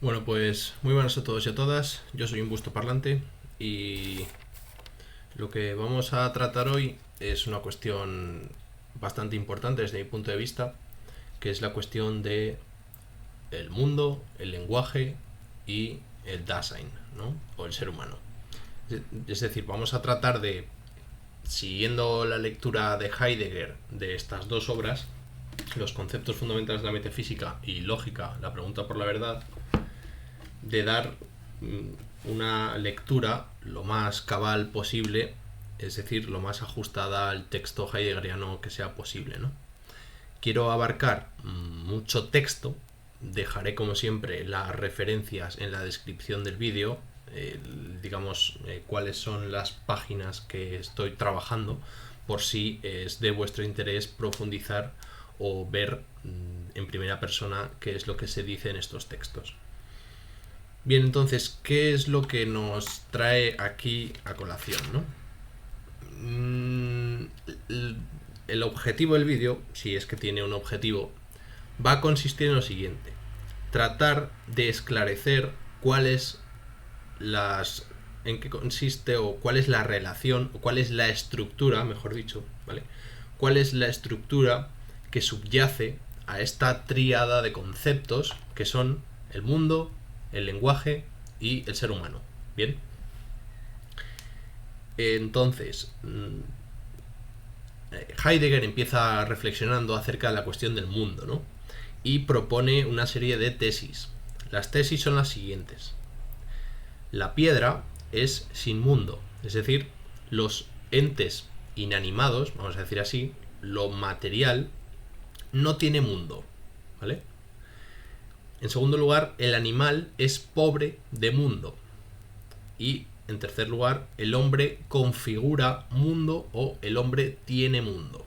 Bueno, pues muy buenas a todos y a todas. Yo soy un busto parlante y lo que vamos a tratar hoy es una cuestión bastante importante desde mi punto de vista, que es la cuestión de el mundo, el lenguaje y el Dasein, ¿no? O el ser humano. Es decir, vamos a tratar de, siguiendo la lectura de Heidegger de estas dos obras, los conceptos fundamentales de la metafísica y lógica, la pregunta por la verdad, de dar una lectura lo más cabal posible, es decir, lo más ajustada al texto heideggeriano que sea posible, ¿no? Quiero abarcar mucho texto, dejaré como siempre las referencias en la descripción del vídeo, digamos cuáles son las páginas que estoy trabajando, por si es de vuestro interés profundizar o ver en primera persona qué es lo que se dice en estos textos. Bien, entonces, ¿qué es lo que nos trae aquí a colación, no? El objetivo del vídeo, si es que tiene un objetivo, va a consistir en lo siguiente: tratar de esclarecer en qué consiste o cuál es la relación o cuál es la estructura, mejor dicho, ¿vale? Cuál es la estructura que subyace a esta tríada de conceptos que son el mundo, el lenguaje y el ser humano. Bien. Entonces, Heidegger empieza reflexionando acerca de la cuestión del mundo, ¿no? Y propone una serie de tesis. Las tesis son las siguientes. La piedra es sin mundo, es decir, los entes inanimados, vamos a decir así, lo material, no tiene mundo, ¿vale? En segundo lugar, el animal es pobre de mundo. Y en tercer lugar, el hombre configura mundo o el hombre tiene mundo.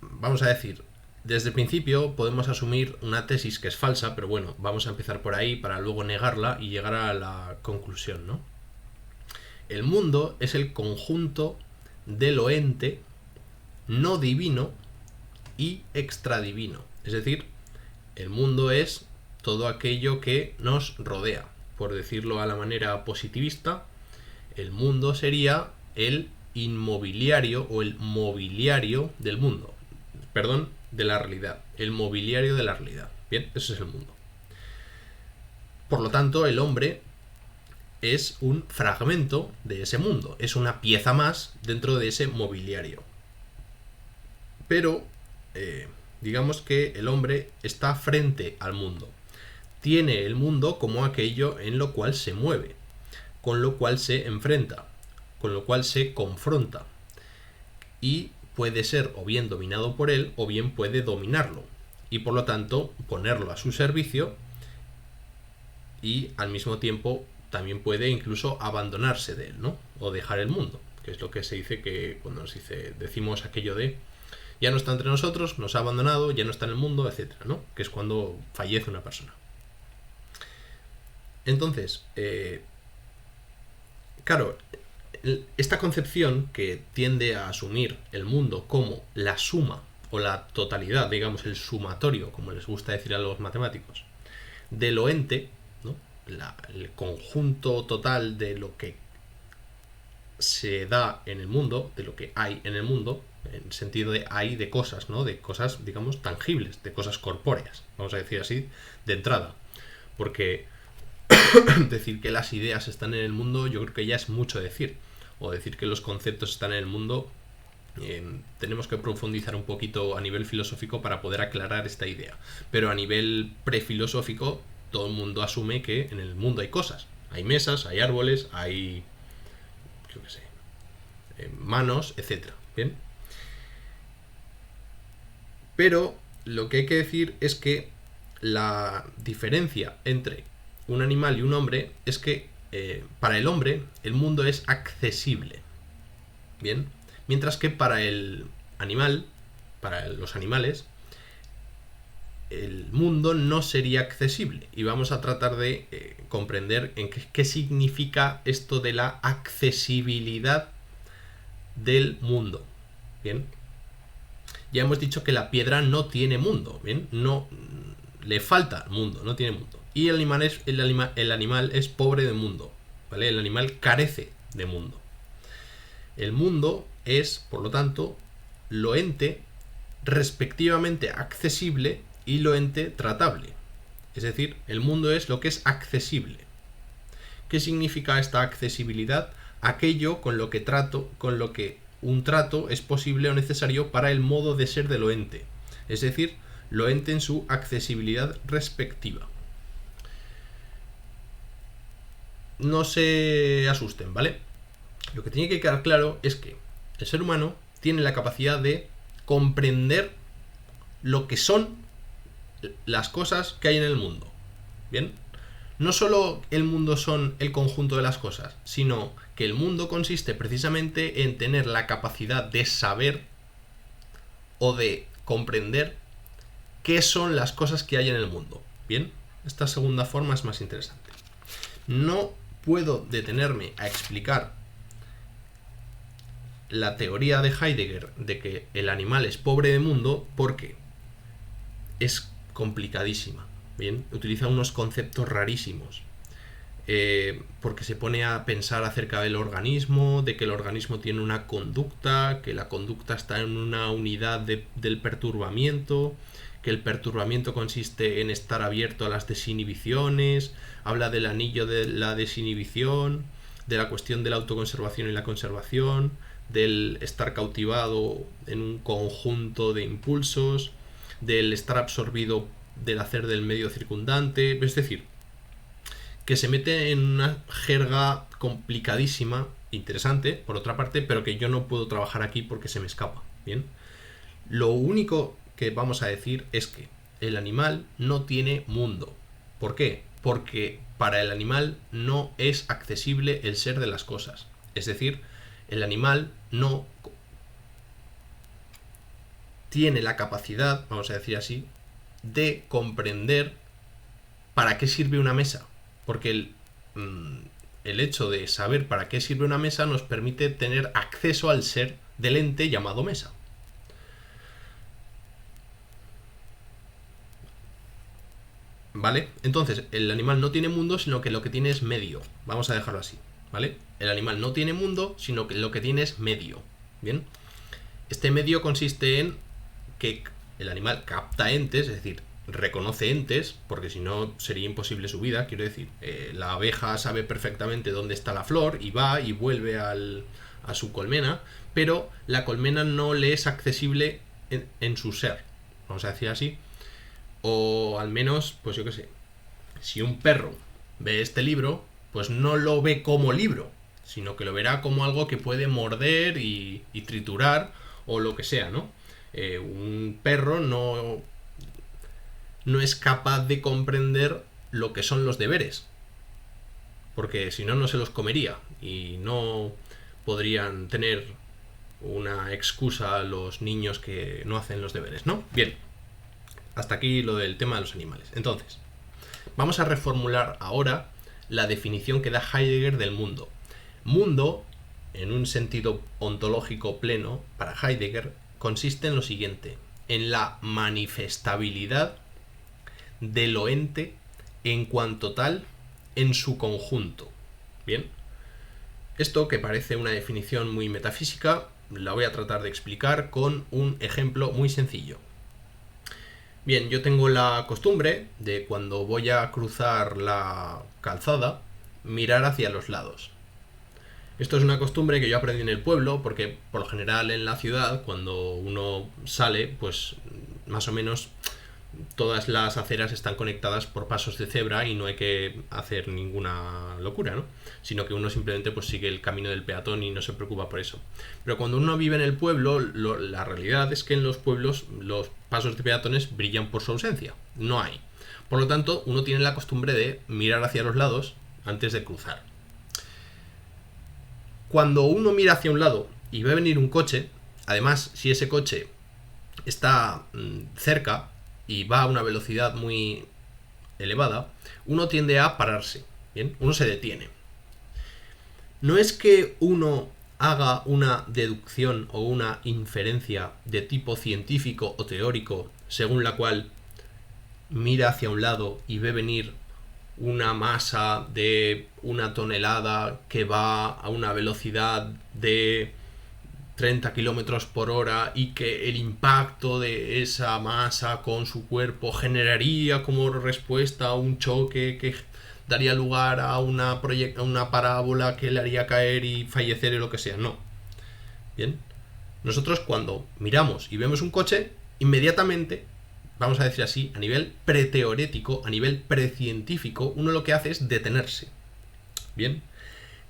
Vamos a decir, desde el principio podemos asumir una tesis que es falsa, pero bueno, vamos a empezar por ahí para luego negarla y llegar a la conclusión, ¿no? El mundo es el conjunto de lo ente no divino y extradivino. Es decir, el mundo es todo aquello que nos rodea. Por decirlo a la manera positivista, el mundo sería el inmobiliario o el mobiliario del mundo. Perdón, de la realidad. El mobiliario de la realidad. Bien, eso es el mundo. Por lo tanto, el hombre es un fragmento de ese mundo. Es una pieza más dentro de ese mobiliario. Pero, digamos que el hombre está frente al mundo. Tiene el mundo como aquello en lo cual se mueve, con lo cual se enfrenta, con lo cual se confronta. Y puede ser o bien dominado por él o bien puede dominarlo. Y por lo tanto ponerlo a su servicio y al mismo tiempo también puede incluso abandonarse de él, ¿no? O dejar el mundo, que es lo que se dice que cuando decimos aquello de ya no está entre nosotros, nos ha abandonado, ya no está en el mundo, etcétera, ¿no? Que es cuando fallece una persona. Entonces, claro, esta concepción que tiende a asumir el mundo como la suma o la totalidad, digamos, el sumatorio, como les gusta decir a los matemáticos, de lo ente, ¿no? El conjunto total de lo que se da en el mundo, de lo que hay en el mundo, en el sentido de hay de cosas, ¿no? De cosas, digamos, tangibles, de cosas corpóreas, vamos a decir así, de entrada. Porque decir que las ideas están en el mundo, yo creo que ya es mucho decir. O decir que los conceptos están en el mundo, tenemos que profundizar un poquito a nivel filosófico para poder aclarar esta idea. Pero a nivel prefilosófico, todo el mundo asume que en el mundo hay cosas. Hay mesas, hay árboles, hay, yo qué sé, manos, etcétera. ¿Bien? Pero lo que hay que decir es que la diferencia entre un animal y un hombre es que para el hombre el mundo es accesible. Bien, mientras que para el animal, para los animales, el mundo no sería accesible. Y vamos a tratar de comprender en qué significa esto de la accesibilidad del mundo. Bien. ya hemos dicho que la piedra no tiene mundo, ¿bien? No le falta mundo, no tiene mundo. Y el animal es pobre de mundo, ¿vale? El animal carece de mundo. El mundo es, por lo tanto, lo ente respectivamente accesible y lo ente tratable. Es decir, el mundo es lo que es accesible. ¿Qué significa esta accesibilidad? Aquello con lo que un trato es posible o necesario para el modo de ser de lo ente. Es decir, lo ente en su accesibilidad respectiva. No se asusten, ¿vale? Lo que tiene que quedar claro es que el ser humano tiene la capacidad de comprender lo que son las cosas que hay en el mundo. ¿Bien? No solo el mundo son el conjunto de las cosas, sino que el mundo consiste precisamente en tener la capacidad de saber o de comprender qué son las cosas que hay en el mundo. ¿Bien? Esta segunda forma es más interesante. No puedo detenerme a explicar la teoría de Heidegger de que el animal es pobre de mundo porque es complicadísima. Bien, utiliza unos conceptos rarísimos. Porque se pone a pensar acerca del organismo, de que el organismo tiene una conducta, que la conducta está en una unidad del perturbamiento, que el perturbamiento consiste en estar abierto a las desinhibiciones, habla del anillo de la desinhibición, de la cuestión de la autoconservación y la conservación, del estar cautivado en un conjunto de impulsos, del estar absorbido del hacer del medio circundante, es decir, que se mete en una jerga complicadísima, interesante, por otra parte, pero que yo no puedo trabajar aquí porque se me escapa, ¿bien? Lo único que vamos a decir es que el animal no tiene mundo. ¿Por qué? Porque para el animal no es accesible el ser de las cosas. Es decir, el animal no tiene la capacidad, vamos a decir así, de comprender para qué sirve una mesa. Porque el hecho de saber para qué sirve una mesa nos permite tener acceso al ser del ente llamado mesa. ¿Vale? Entonces, el animal no tiene mundo, sino que lo que tiene es medio. Vamos a dejarlo así, ¿vale? El animal no tiene mundo, sino que lo que tiene es medio. ¿Bien? Este medio consiste en que el animal capta entes, es decir, reconoce entes, porque si no sería imposible su vida, quiero decir, la abeja sabe perfectamente dónde está la flor y va y vuelve a su colmena, pero la colmena no le es accesible en su ser, vamos a decir así, o al menos, pues yo qué sé, si un perro ve este libro, pues no lo ve como libro, sino que lo verá como algo que puede morder y triturar o lo que sea, ¿no? Un perro no es capaz de comprender lo que son los deberes, porque si no, no se los comería y no podrían tener una excusa a los niños que no hacen los deberes, ¿no? Bien, hasta aquí lo del tema de los animales. Entonces, vamos a reformular ahora la definición que da Heidegger del mundo. Mundo, en un sentido ontológico pleno, para Heidegger, consiste en lo siguiente: en la manifestabilidad de lo ente en cuanto tal en su conjunto. Bien, esto, que parece una definición muy metafísica, la voy a tratar de explicar con un ejemplo muy sencillo. Bien, yo tengo la costumbre de, cuando voy a cruzar la calzada, mirar hacia los lados. Esto es una costumbre que yo aprendí en el pueblo, porque por lo general en la ciudad, cuando uno sale, pues más o menos todas las aceras están conectadas por pasos de cebra y no hay que hacer ninguna locura, ¿no? Sino que uno simplemente pues sigue el camino del peatón y no se preocupa por eso. Pero cuando uno vive en el pueblo, la realidad es que en los pueblos los pasos de peatones brillan por su ausencia. No hay. Por lo tanto, uno tiene la costumbre de mirar hacia los lados antes de cruzar. Cuando uno mira hacia un lado y ve venir un coche, además, si ese coche está cerca y va a una velocidad muy elevada, uno tiende a pararse, ¿bien? Uno se detiene. No es que uno haga una deducción o una inferencia de tipo científico o teórico, según la cual mira hacia un lado y ve venir una masa de 1 tonelada que va a una velocidad de 30 kilómetros por hora y que el impacto de esa masa con su cuerpo generaría como respuesta a un choque que daría lugar a una parábola que le haría caer y fallecer y lo que sea. No. Bien. Nosotros cuando miramos y vemos un coche, inmediatamente, vamos a decir así, a nivel preteorético, a nivel precientífico, uno lo que hace es detenerse. Bien.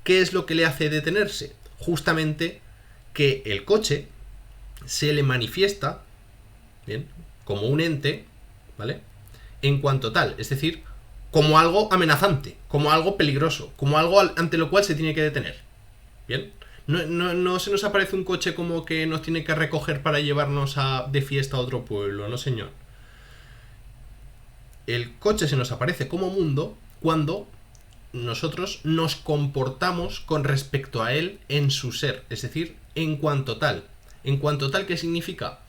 ¿Qué es lo que le hace detenerse? Justamente que el coche se le manifiesta, bien, como un ente, ¿vale? En cuanto tal, es decir, como algo amenazante, como algo peligroso, como algo ante lo cual se tiene que detener. Bien. No se nos aparece un coche como que nos tiene que recoger para llevarnos de fiesta a otro pueblo, no señor. El coche se nos aparece como mundo cuando nosotros nos comportamos con respecto a él en su ser, es decir, en cuanto tal. En cuanto tal, ¿qué significa?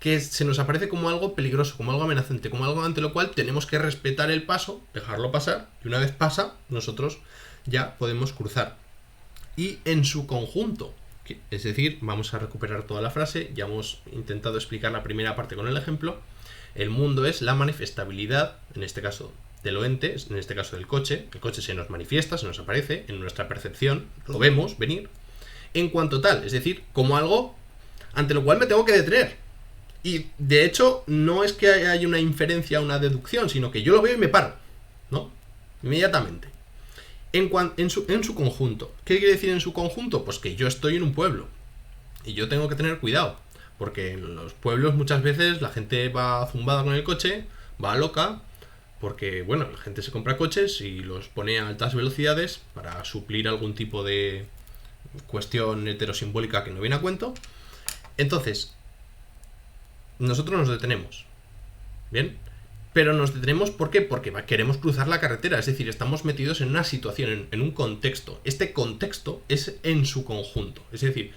Que se nos aparece como algo peligroso, como algo amenazante, como algo ante lo cual tenemos que respetar el paso, dejarlo pasar, y una vez pasa, nosotros ya podemos cruzar. Y en su conjunto, es decir, vamos a recuperar toda la frase, ya hemos intentado explicar la primera parte con el ejemplo. El mundo es la manifestabilidad, en este caso de lo ente, en este caso del coche. El coche se nos manifiesta, se nos aparece en nuestra percepción, lo vemos venir, en cuanto tal, es decir, como algo ante lo cual me tengo que detener. Y de hecho, no es que haya una inferencia, una deducción, sino que yo lo veo y me paro, ¿no? Inmediatamente. En su conjunto. ¿Qué quiere decir en su conjunto? Pues que yo estoy en un pueblo y yo tengo que tener cuidado, porque en los pueblos muchas veces la gente va zumbada con el coche, va loca, porque, bueno, la gente se compra coches y los pone a altas velocidades para suplir algún tipo de cuestión heterosimbólica que no viene a cuento. Entonces, nosotros nos detenemos, ¿bien? Pero nos detenemos, ¿por qué? Porque queremos cruzar la carretera, es decir, estamos metidos en una situación, en un contexto. Este contexto es en su conjunto, es decir,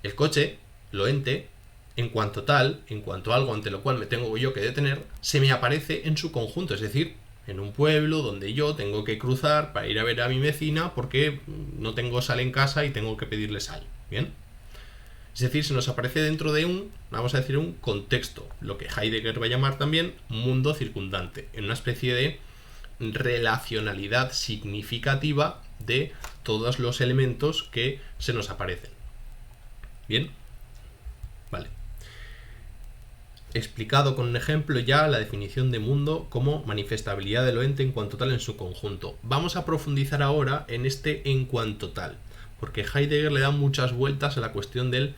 el coche, lo ente, en cuanto tal, en cuanto a algo ante lo cual me tengo yo que detener, se me aparece en su conjunto, es decir, en un pueblo donde yo tengo que cruzar para ir a ver a mi vecina porque no tengo sal en casa y tengo que pedirle sal, ¿bien? Es decir, se nos aparece dentro de vamos a decir, un contexto, lo que Heidegger va a llamar también mundo circundante, en una especie de relacionalidad significativa de todos los elementos que se nos aparecen. ¿Bien? Vale. Explicado con un ejemplo ya la definición de mundo como manifestabilidad de lo ente en cuanto tal en su conjunto. Vamos a profundizar ahora en este en cuanto tal, porque Heidegger le da muchas vueltas a la cuestión del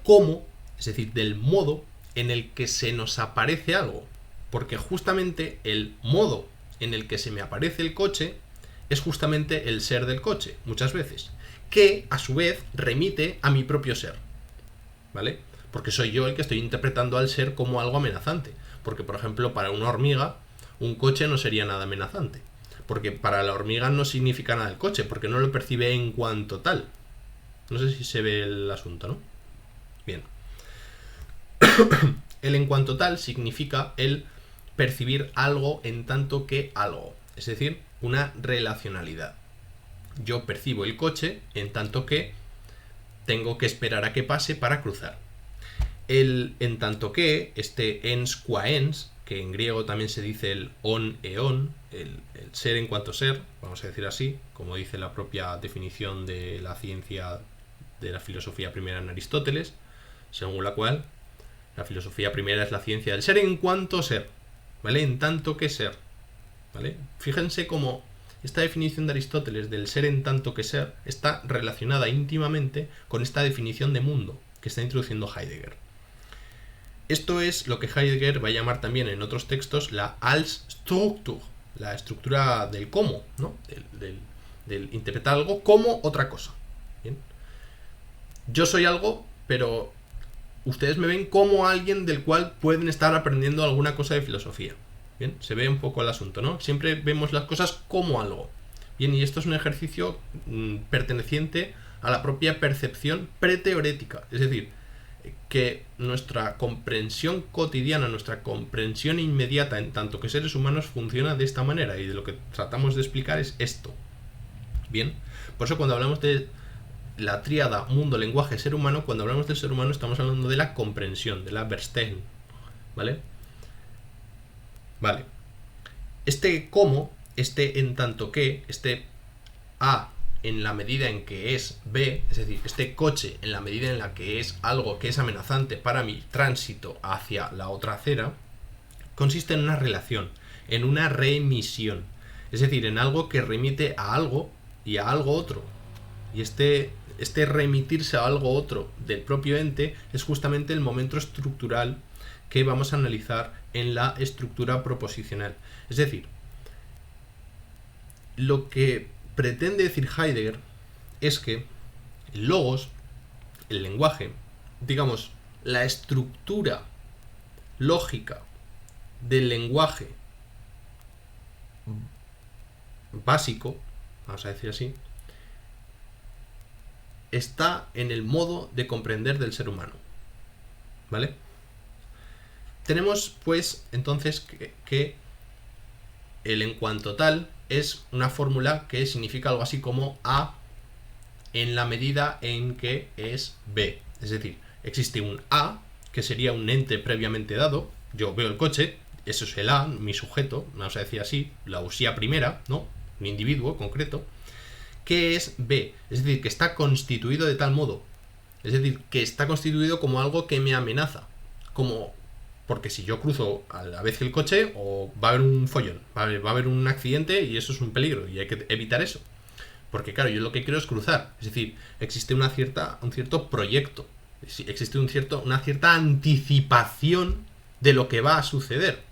cómo, es decir, del modo en el que se nos aparece algo, porque justamente el modo en el que se me aparece el coche es justamente el ser del coche, muchas veces, que a su vez remite a mi propio ser, ¿vale? Porque soy yo el que estoy interpretando al ser como algo amenazante, porque por ejemplo para una hormiga un coche no sería nada amenazante, porque para la hormiga no significa nada el coche, porque no lo percibe en cuanto tal. No sé si se ve el asunto, ¿no? Bien. El en cuanto tal significa el percibir algo en tanto que algo, es decir, una relacionalidad. Yo percibo el coche en tanto que tengo que esperar a que pase para cruzar. El en tanto que, este ens qua ens, que en griego también se dice el on eon, el ser en cuanto ser, vamos a decir así, como dice la propia definición de la ciencia de la filosofía primera en Aristóteles, según la cual la filosofía primera es la ciencia del ser en cuanto ser, ¿vale? En tanto que ser, ¿vale? Fíjense cómo esta definición de Aristóteles del ser en tanto que ser está relacionada íntimamente con esta definición de mundo que está introduciendo Heidegger. Esto es lo que Heidegger va a llamar también en otros textos la Als-Struktur, la estructura del cómo, ¿no? Del interpretar algo como otra cosa. ¿Bien? Yo soy algo, pero ustedes me ven como alguien del cual pueden estar aprendiendo alguna cosa de filosofía. Bien, se ve un poco el asunto, ¿no? Siempre vemos las cosas como algo. Bien, y esto es un ejercicio perteneciente a la propia percepción preteorética, es decir, que nuestra comprensión cotidiana, nuestra comprensión inmediata en tanto que seres humanos funciona de esta manera, y de lo que tratamos de explicar es esto. Bien, por eso cuando hablamos de la tríada mundo, lenguaje, ser humano, cuando hablamos del ser humano estamos hablando de la comprensión, de la Verstehen, ¿vale? Vale. Este cómo, este en tanto que, este A en la medida en que es B, es decir, este coche en la medida en la que es algo que es amenazante para mi tránsito hacia la otra acera, consiste en una relación, en una remisión, es decir, en algo que remite a algo y a algo otro. Y este remitirse a algo otro del propio ente es justamente el momento estructural que vamos a analizar en la estructura proposicional. Es decir, lo que pretende decir Heidegger es que el logos, el lenguaje, digamos, la estructura lógica del lenguaje básico, vamos a decir así, está en el modo de comprender del ser humano, ¿vale? Tenemos, pues, entonces que el en cuanto tal es una fórmula que significa algo así como A en la medida en que es B. Es decir, existe un A, que sería un ente previamente dado. Yo veo el coche, eso es el A, mi sujeto, vamos a decir así, la usía primera, ¿no? Un individuo concreto, que es B. Es decir, que está constituido de tal modo. Es decir, que está constituido como algo que me amenaza. Porque si yo cruzo a la vez que el coche, o va a haber un follón, va a haber un accidente y eso es un peligro y hay que evitar eso. Porque claro, yo lo que quiero es cruzar. Es decir, existe un cierto proyecto, existe una cierta anticipación de lo que va a suceder.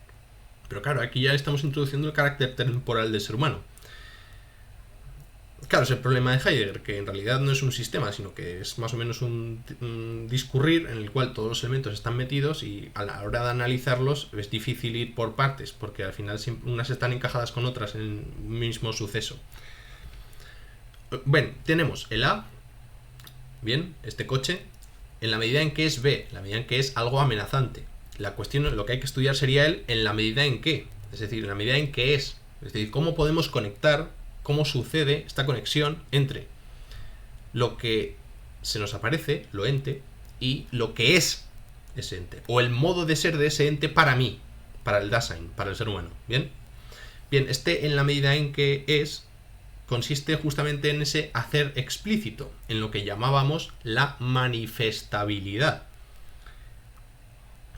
Pero claro, aquí ya estamos introduciendo el carácter temporal del ser humano. Claro, es el problema de Heidegger, que en realidad no es un sistema, sino que es más o menos un discurrir en el cual todos los elementos están metidos y a la hora de analizarlos es difícil ir por partes, porque al final unas están encajadas con otras en el mismo suceso. Bueno, tenemos el A, bien, este coche, en la medida en que es B, en la medida en que es algo amenazante. La cuestión, lo que hay que estudiar sería el en la medida en que, es decir, en la medida en que es decir, cómo podemos conectar, cómo sucede esta conexión entre lo que se nos aparece, lo ente, y lo que es ese ente, o el modo de ser de ese ente para mí, para el Dasein, para el ser humano. Bien, este en la medida en que es consiste justamente en ese hacer explícito, en lo que llamábamos la manifestabilidad.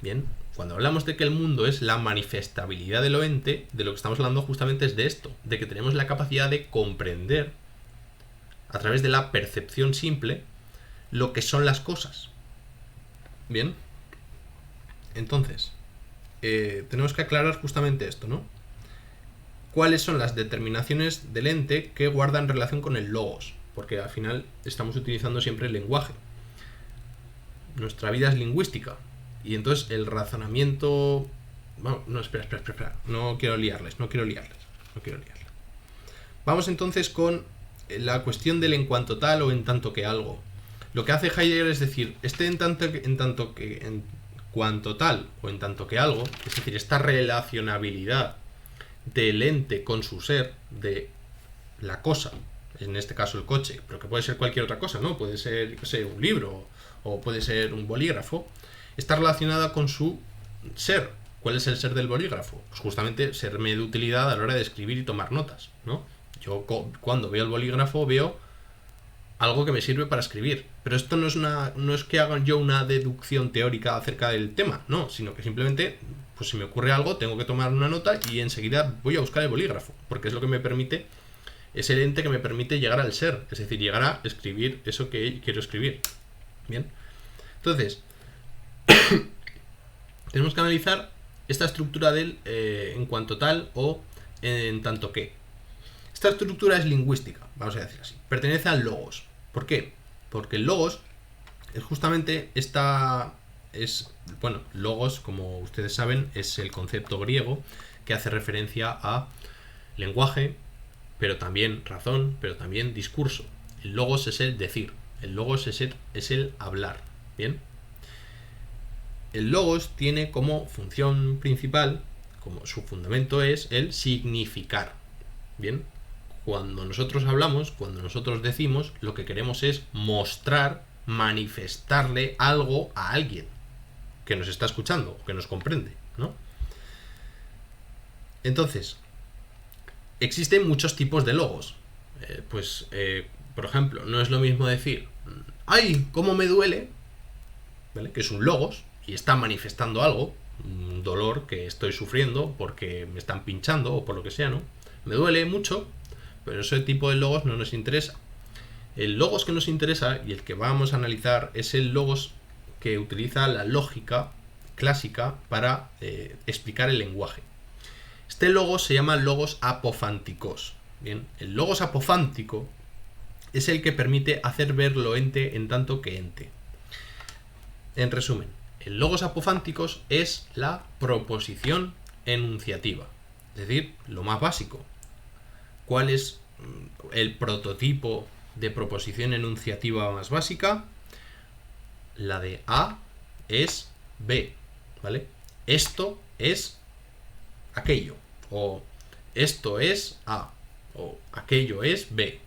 Bien, cuando hablamos de que el mundo es la manifestabilidad de lo ente, de lo que estamos hablando justamente es de esto, de que tenemos la capacidad de comprender a través de la percepción simple lo que son las cosas. Bien, entonces tenemos que aclarar justamente esto, ¿no? ¿Cuáles son las determinaciones del ente que guardan relación con el logos? Porque al final estamos utilizando siempre el lenguaje. Nuestra vida es lingüística. Y entonces el razonamiento... Bueno, no, espera. No quiero liarles. Vamos entonces con la cuestión del en cuanto tal o en tanto que algo. Lo que hace Heidegger es decir, en cuanto tal o en tanto que algo, es decir, esta relacionabilidad del ente con su ser, de la cosa, en este caso el coche, pero que puede ser cualquier otra cosa, ¿no? Puede ser, un libro o puede ser un bolígrafo, está relacionada con su ser. ¿Cuál es el ser del bolígrafo? Pues justamente serme de utilidad a la hora de escribir y tomar notas, ¿no? Yo cuando veo el bolígrafo veo algo que me sirve para escribir, pero esto no es que haga yo una deducción teórica acerca del tema, no, sino que simplemente, pues si me ocurre algo, tengo que tomar una nota y enseguida voy a buscar el bolígrafo, porque es lo que me permite, es el ente que me permite llegar al ser, es decir, llegar a escribir eso que quiero escribir. Bien, entonces tenemos que analizar esta estructura del en cuanto tal o en tanto que. Esta estructura es lingüística, vamos a decir así. Pertenece al logos. ¿Por qué? Porque el logos es justamente logos, como ustedes saben, es el concepto griego que hace referencia a lenguaje, pero también razón, pero también discurso. El logos es el decir, el logos es el hablar, ¿bien? El logos tiene como función principal, como su fundamento es el significar, ¿bien? Cuando nosotros hablamos, cuando nosotros decimos, lo que queremos es mostrar, manifestarle algo a alguien que nos está escuchando, que nos comprende, ¿no? Entonces, existen muchos tipos de logos. Por ejemplo, no es lo mismo decir ¡ay, cómo me duele!, ¿vale?, que es un logos y está manifestando algo, un dolor que estoy sufriendo porque me están pinchando o por lo que sea, ¿no? Me duele mucho, pero ese tipo de logos no nos interesa. El logos que nos interesa y el que vamos a analizar es el logos que utiliza la lógica clásica para explicar el lenguaje. Este logos se llama logos apofánticos. Bien, el logos apofántico es el que permite hacer ver lo ente en tanto que ente. En resumen, el logos apofánticos es la proposición enunciativa, es decir, lo más básico. ¿Cuál es el prototipo de proposición enunciativa más básica? La de A es B, ¿vale? Esto es aquello, o esto es A, o aquello es B,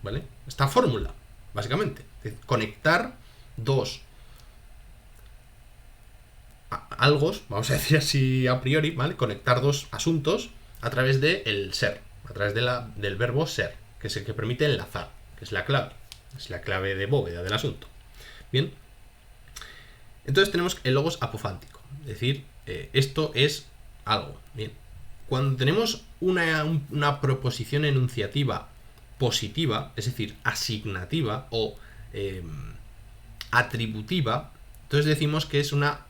¿vale? Esta fórmula, básicamente, es conectar dos algo, vamos a decir así a priori, ¿vale? Conectar dos asuntos a través del ser, a través del verbo ser, que es el que permite enlazar, que es la clave de bóveda del asunto. Bien, entonces tenemos el logos apofántico, es decir, esto es algo. Bien, cuando tenemos una proposición enunciativa positiva, es decir, asignativa o atributiva, entonces decimos que es una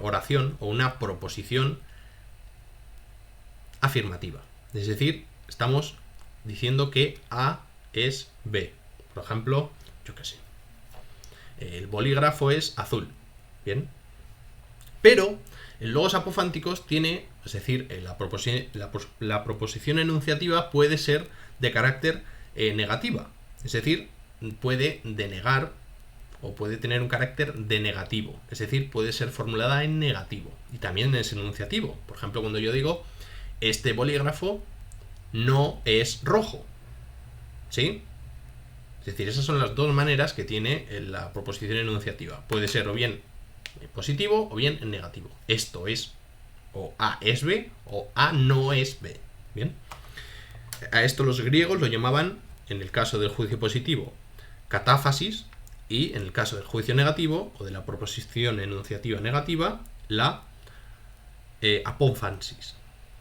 oración o una proposición afirmativa. Es decir, estamos diciendo que A es B. Por ejemplo, yo qué sé, el bolígrafo es azul. Bien. Pero el logos apofánticos tiene, es decir, la proposición enunciativa puede ser de carácter negativa. Es decir, puede denegar o puede tener un carácter denegativo, es decir, puede ser formulada en negativo y también es enunciativo. Por ejemplo, cuando yo digo este bolígrafo no es rojo, ¿sí? Es decir, esas son las dos maneras que tiene la proposición enunciativa. Puede ser o bien positivo o bien en negativo. Esto es, o A es B o A no es B. Bien. A esto los griegos lo llamaban, en el caso del juicio positivo, catáfasis, y en el caso del juicio negativo o de la proposición enunciativa negativa, la apófansis.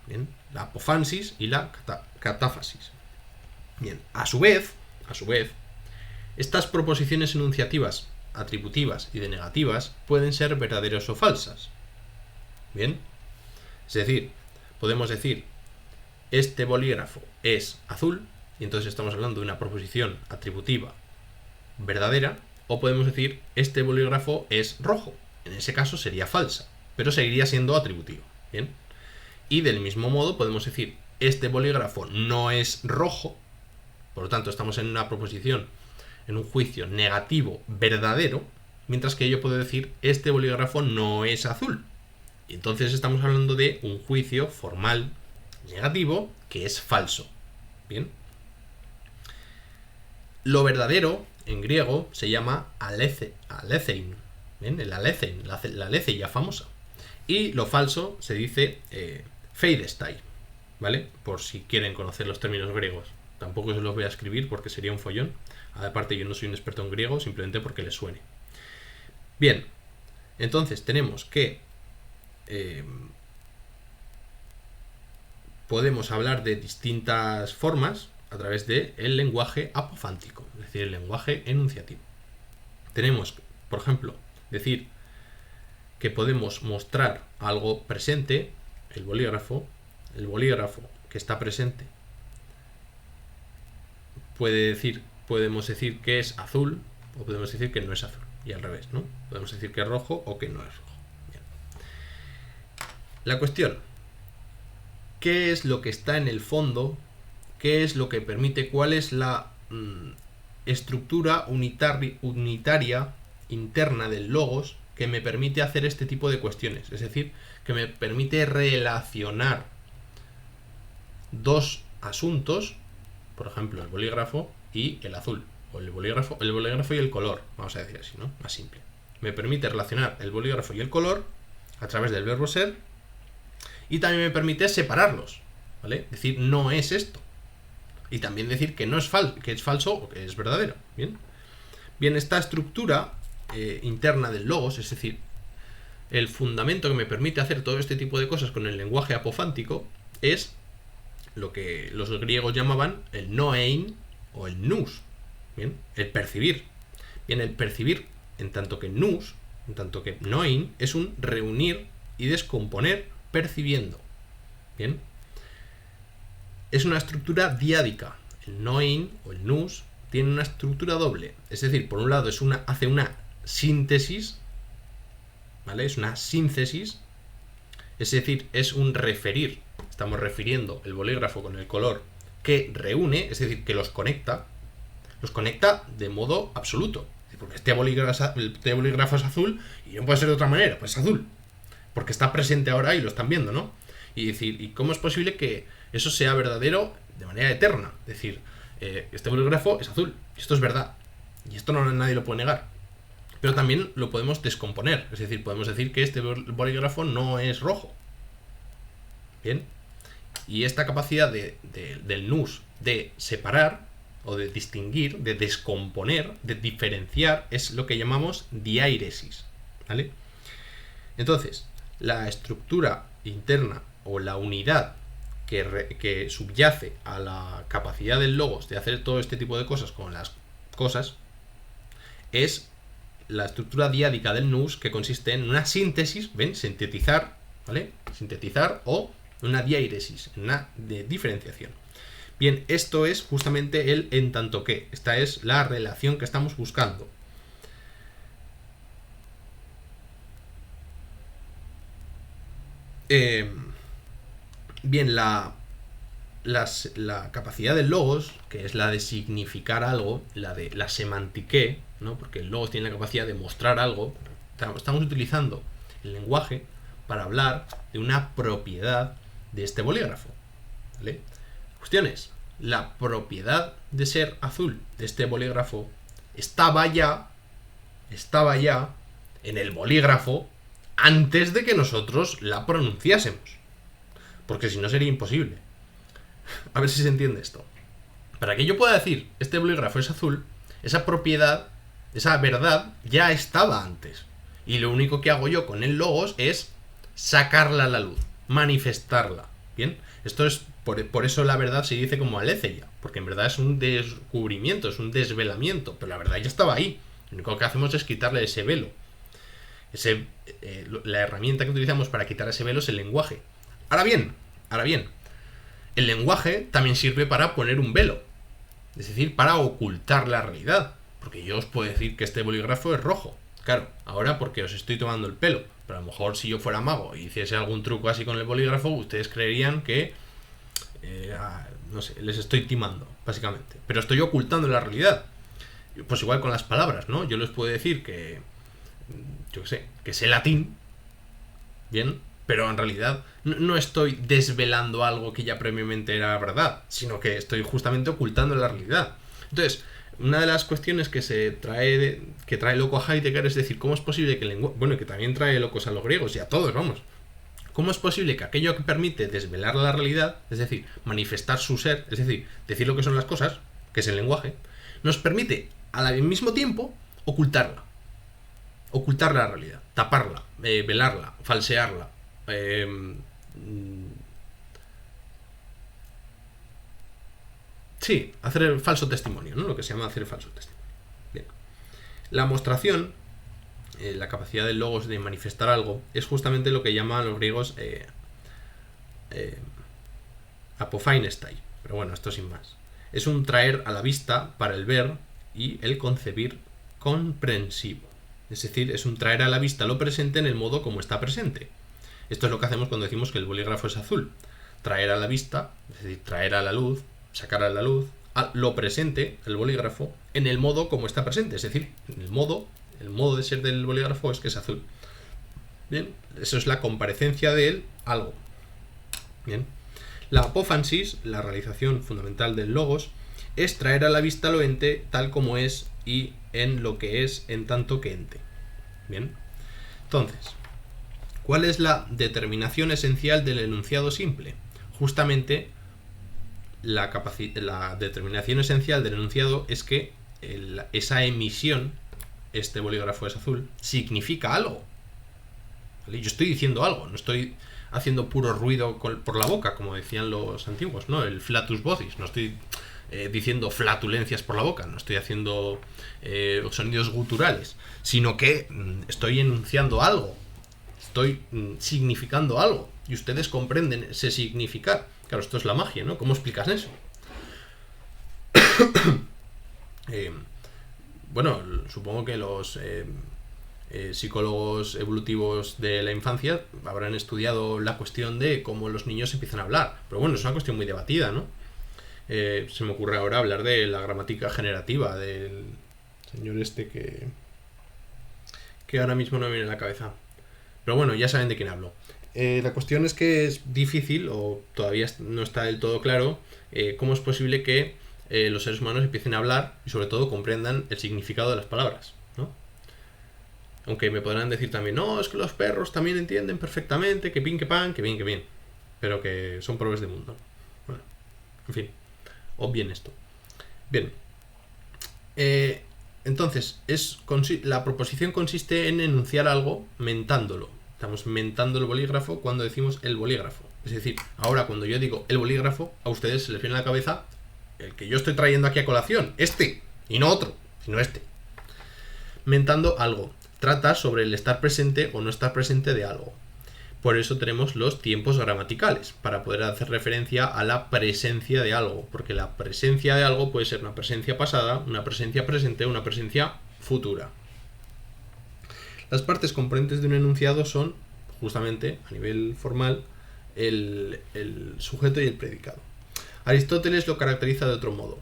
Bien, la apófansis y la catáfasis. Bien, a su vez, estas proposiciones enunciativas atributivas y denegativas pueden ser verdaderas o falsas. Bien, es decir, podemos decir este bolígrafo es azul y entonces estamos hablando de una proposición atributiva verdadera, o podemos decir este bolígrafo es rojo. En ese caso sería falsa, pero seguiría siendo atributiva. Bien, y del mismo modo podemos decir este bolígrafo no es rojo, por lo tanto estamos en una proposición, en un juicio negativo verdadero, mientras que yo puedo decir este bolígrafo no es azul, y entonces estamos hablando de un juicio formal negativo que es falso. Bien, lo verdadero en griego se llama alethein, ¿bien? El alethein, la aletheia famosa, y lo falso se dice phaidestai, ¿vale? Por si quieren conocer los términos griegos. Tampoco se los voy a escribir porque sería un follón. Aparte, yo no soy un experto en griego, simplemente porque les suene. Bien, entonces tenemos que podemos hablar de distintas formas a través del lenguaje apofántico, es decir, el lenguaje enunciativo. Tenemos, por ejemplo, decir que podemos mostrar algo presente, el bolígrafo que está presente podemos decir que es azul o podemos decir que no es azul, y al revés, ¿no? Podemos decir que es rojo o que no es rojo. Bien. La cuestión, ¿qué es lo que está en el fondo qué es lo que permite, cuál es la estructura unitaria interna del logos que me permite hacer este tipo de cuestiones. Es decir, que me permite relacionar dos asuntos, por ejemplo, el bolígrafo y el azul, o el bolígrafo y el color, vamos a decir así, ¿no? Más simple. Me permite relacionar el bolígrafo y el color a través del verbo ser, y también me permite separarlos, ¿vale? Decir, no es esto. Y también decir que no es que es falso o que es verdadero. Bien, esta estructura interna del logos, es decir, el fundamento que me permite hacer todo este tipo de cosas con el lenguaje apofántico, es lo que los griegos llamaban el noein o el nous. Bien, el percibir. Bien, el percibir, en tanto que nous, en tanto que noein, es un reunir y descomponer percibiendo. Bien, es una estructura diádica. El noein o el nous tiene una estructura doble. Es decir, por un lado hace una síntesis, ¿vale? Es una síntesis, es decir, es un referir. Estamos refiriendo el bolígrafo con el color que reúne, es decir, que los conecta de modo absoluto. Porque este bolígrafo es azul y no puede ser de otra manera, pues es azul. Porque está presente ahora y lo están viendo, ¿no? Y decir, ¿y cómo es posible que eso sea verdadero de manera eterna? Es decir, este bolígrafo es azul, y esto es verdad. Y esto nadie lo puede negar. Pero también lo podemos descomponer. Es decir, podemos decir que este bolígrafo no es rojo. Bien. Y esta capacidad del nous de separar o de distinguir, de descomponer, de diferenciar, es lo que llamamos diairesis, ¿vale? Entonces, la estructura interna o la unidad que subyace a la capacidad del logos de hacer todo este tipo de cosas con las cosas es la estructura diádica del nous, que consiste en una síntesis, ¿ven? Sintetizar, ¿vale? Sintetizar, o una diairesis, una de diferenciación. Bien, esto es justamente el en tanto que. Esta es la relación que estamos buscando. Bien, la capacidad del logos, que es la de significar algo, la semantique, ¿no? Porque el logos tiene la capacidad de mostrar algo. Estamos utilizando el lenguaje para hablar de una propiedad de este bolígrafo, ¿vale? Cuestiones. La propiedad de ser azul de este bolígrafo estaba ya en el bolígrafo antes de que nosotros la pronunciásemos. Porque si no sería imposible. A ver si se entiende esto. Para que yo pueda decir este bolígrafo es azul, esa propiedad, esa verdad ya estaba antes. Y lo único que hago yo con el logos es sacarla a la luz, manifestarla. Bien, esto es por eso la verdad se dice como aletheia, porque en verdad es un descubrimiento, es un desvelamiento, pero la verdad ya estaba ahí. Lo único que hacemos es quitarle ese velo. La herramienta que utilizamos para quitar ese velo es el lenguaje. Ahora bien, el lenguaje también sirve para poner un velo, es decir, para ocultar la realidad. Porque yo os puedo decir que este bolígrafo es rojo. Claro, ahora porque os estoy tomando el pelo. Pero a lo mejor si yo fuera mago y hiciese algún truco así con el bolígrafo, ustedes creerían que, no sé, les estoy timando, básicamente. Pero estoy ocultando la realidad. Pues igual con las palabras, ¿no? Yo les puedo decir que, yo qué sé, que sé latín, bien, pero en realidad no estoy desvelando algo que ya previamente era verdad, sino que estoy justamente ocultando la realidad. Entonces, una de las cuestiones que trae loco a Heidegger es decir, ¿cómo es posible que el lenguaje, bueno, que también trae locos a los griegos y a todos, vamos, ¿cómo es posible que aquello que permite desvelar la realidad, es decir, manifestar su ser, es decir, decir lo que son las cosas, que es el lenguaje, nos permite al mismo tiempo ocultar la realidad, taparla, velarla, falsearla, sí, hacer el falso testimonio, ¿no? Lo que se llama hacer el falso testimonio. Bien. La mostración, la capacidad del logos de manifestar algo, es justamente lo que llaman los griegos apophainestai. Pero bueno, esto sin más. Es un traer a la vista para el ver y el concebir comprensivo. Es decir, es un traer a la vista lo presente en el modo como está presente. Esto es lo que hacemos cuando decimos que el bolígrafo es azul. Traer a la vista, es decir, traer a la luz, sacar a la luz lo presente, el bolígrafo, en el modo como está presente. Es decir, el modo de ser del bolígrafo es que es azul. Bien, eso es la comparecencia de él algo. Bien. La apófansis, la realización fundamental del logos, es traer a la vista lo ente tal como es y en lo que es en tanto que ente. Bien. Entonces, ¿cuál es la determinación esencial del enunciado simple? Justamente la determinación esencial del enunciado es que esa emisión, este bolígrafo es azul, significa algo. ¿Vale? Yo estoy diciendo algo, no estoy haciendo puro ruido por la boca, como decían los antiguos, ¿no? El flatus vocis, no estoy diciendo flatulencias por la boca, no estoy haciendo sonidos guturales, sino que estoy enunciando algo, estoy significando algo, y ustedes comprenden ese significar. Claro, esto es la magia, ¿no? ¿Cómo explicas eso? Bueno, supongo que los psicólogos evolutivos de la infancia habrán estudiado la cuestión de cómo los niños empiezan a hablar. Pero bueno, es una cuestión muy debatida, ¿no? Se me ocurre ahora hablar de la gramática generativa del señor este que ahora mismo no me viene a la cabeza. Pero bueno, ya saben de quién hablo. La cuestión es que es difícil, o todavía no está del todo claro, cómo es posible que los seres humanos empiecen a hablar y sobre todo comprendan el significado de las palabras, ¿no? Aunque me podrán decir también, no, es que los perros también entienden perfectamente, que pin, que pan, que bien, que bien. Pero que son probes de mundo. Bueno, en fin, obvien esto. Bien. Entonces, la proposición consiste en enunciar algo mentándolo. Estamos mentando el bolígrafo cuando decimos el bolígrafo. Es decir, ahora cuando yo digo el bolígrafo, a ustedes se les viene a la cabeza el que yo estoy trayendo aquí a colación. Este, y no otro, sino este. Mentando algo. Trata sobre el estar presente o no estar presente de algo. Por eso tenemos los tiempos gramaticales, para poder hacer referencia a la presencia de algo. Porque la presencia de algo puede ser una presencia pasada, una presencia presente o una presencia futura. Las partes componentes de un enunciado son, justamente, a nivel formal, el sujeto y el predicado. Aristóteles lo caracteriza de otro modo.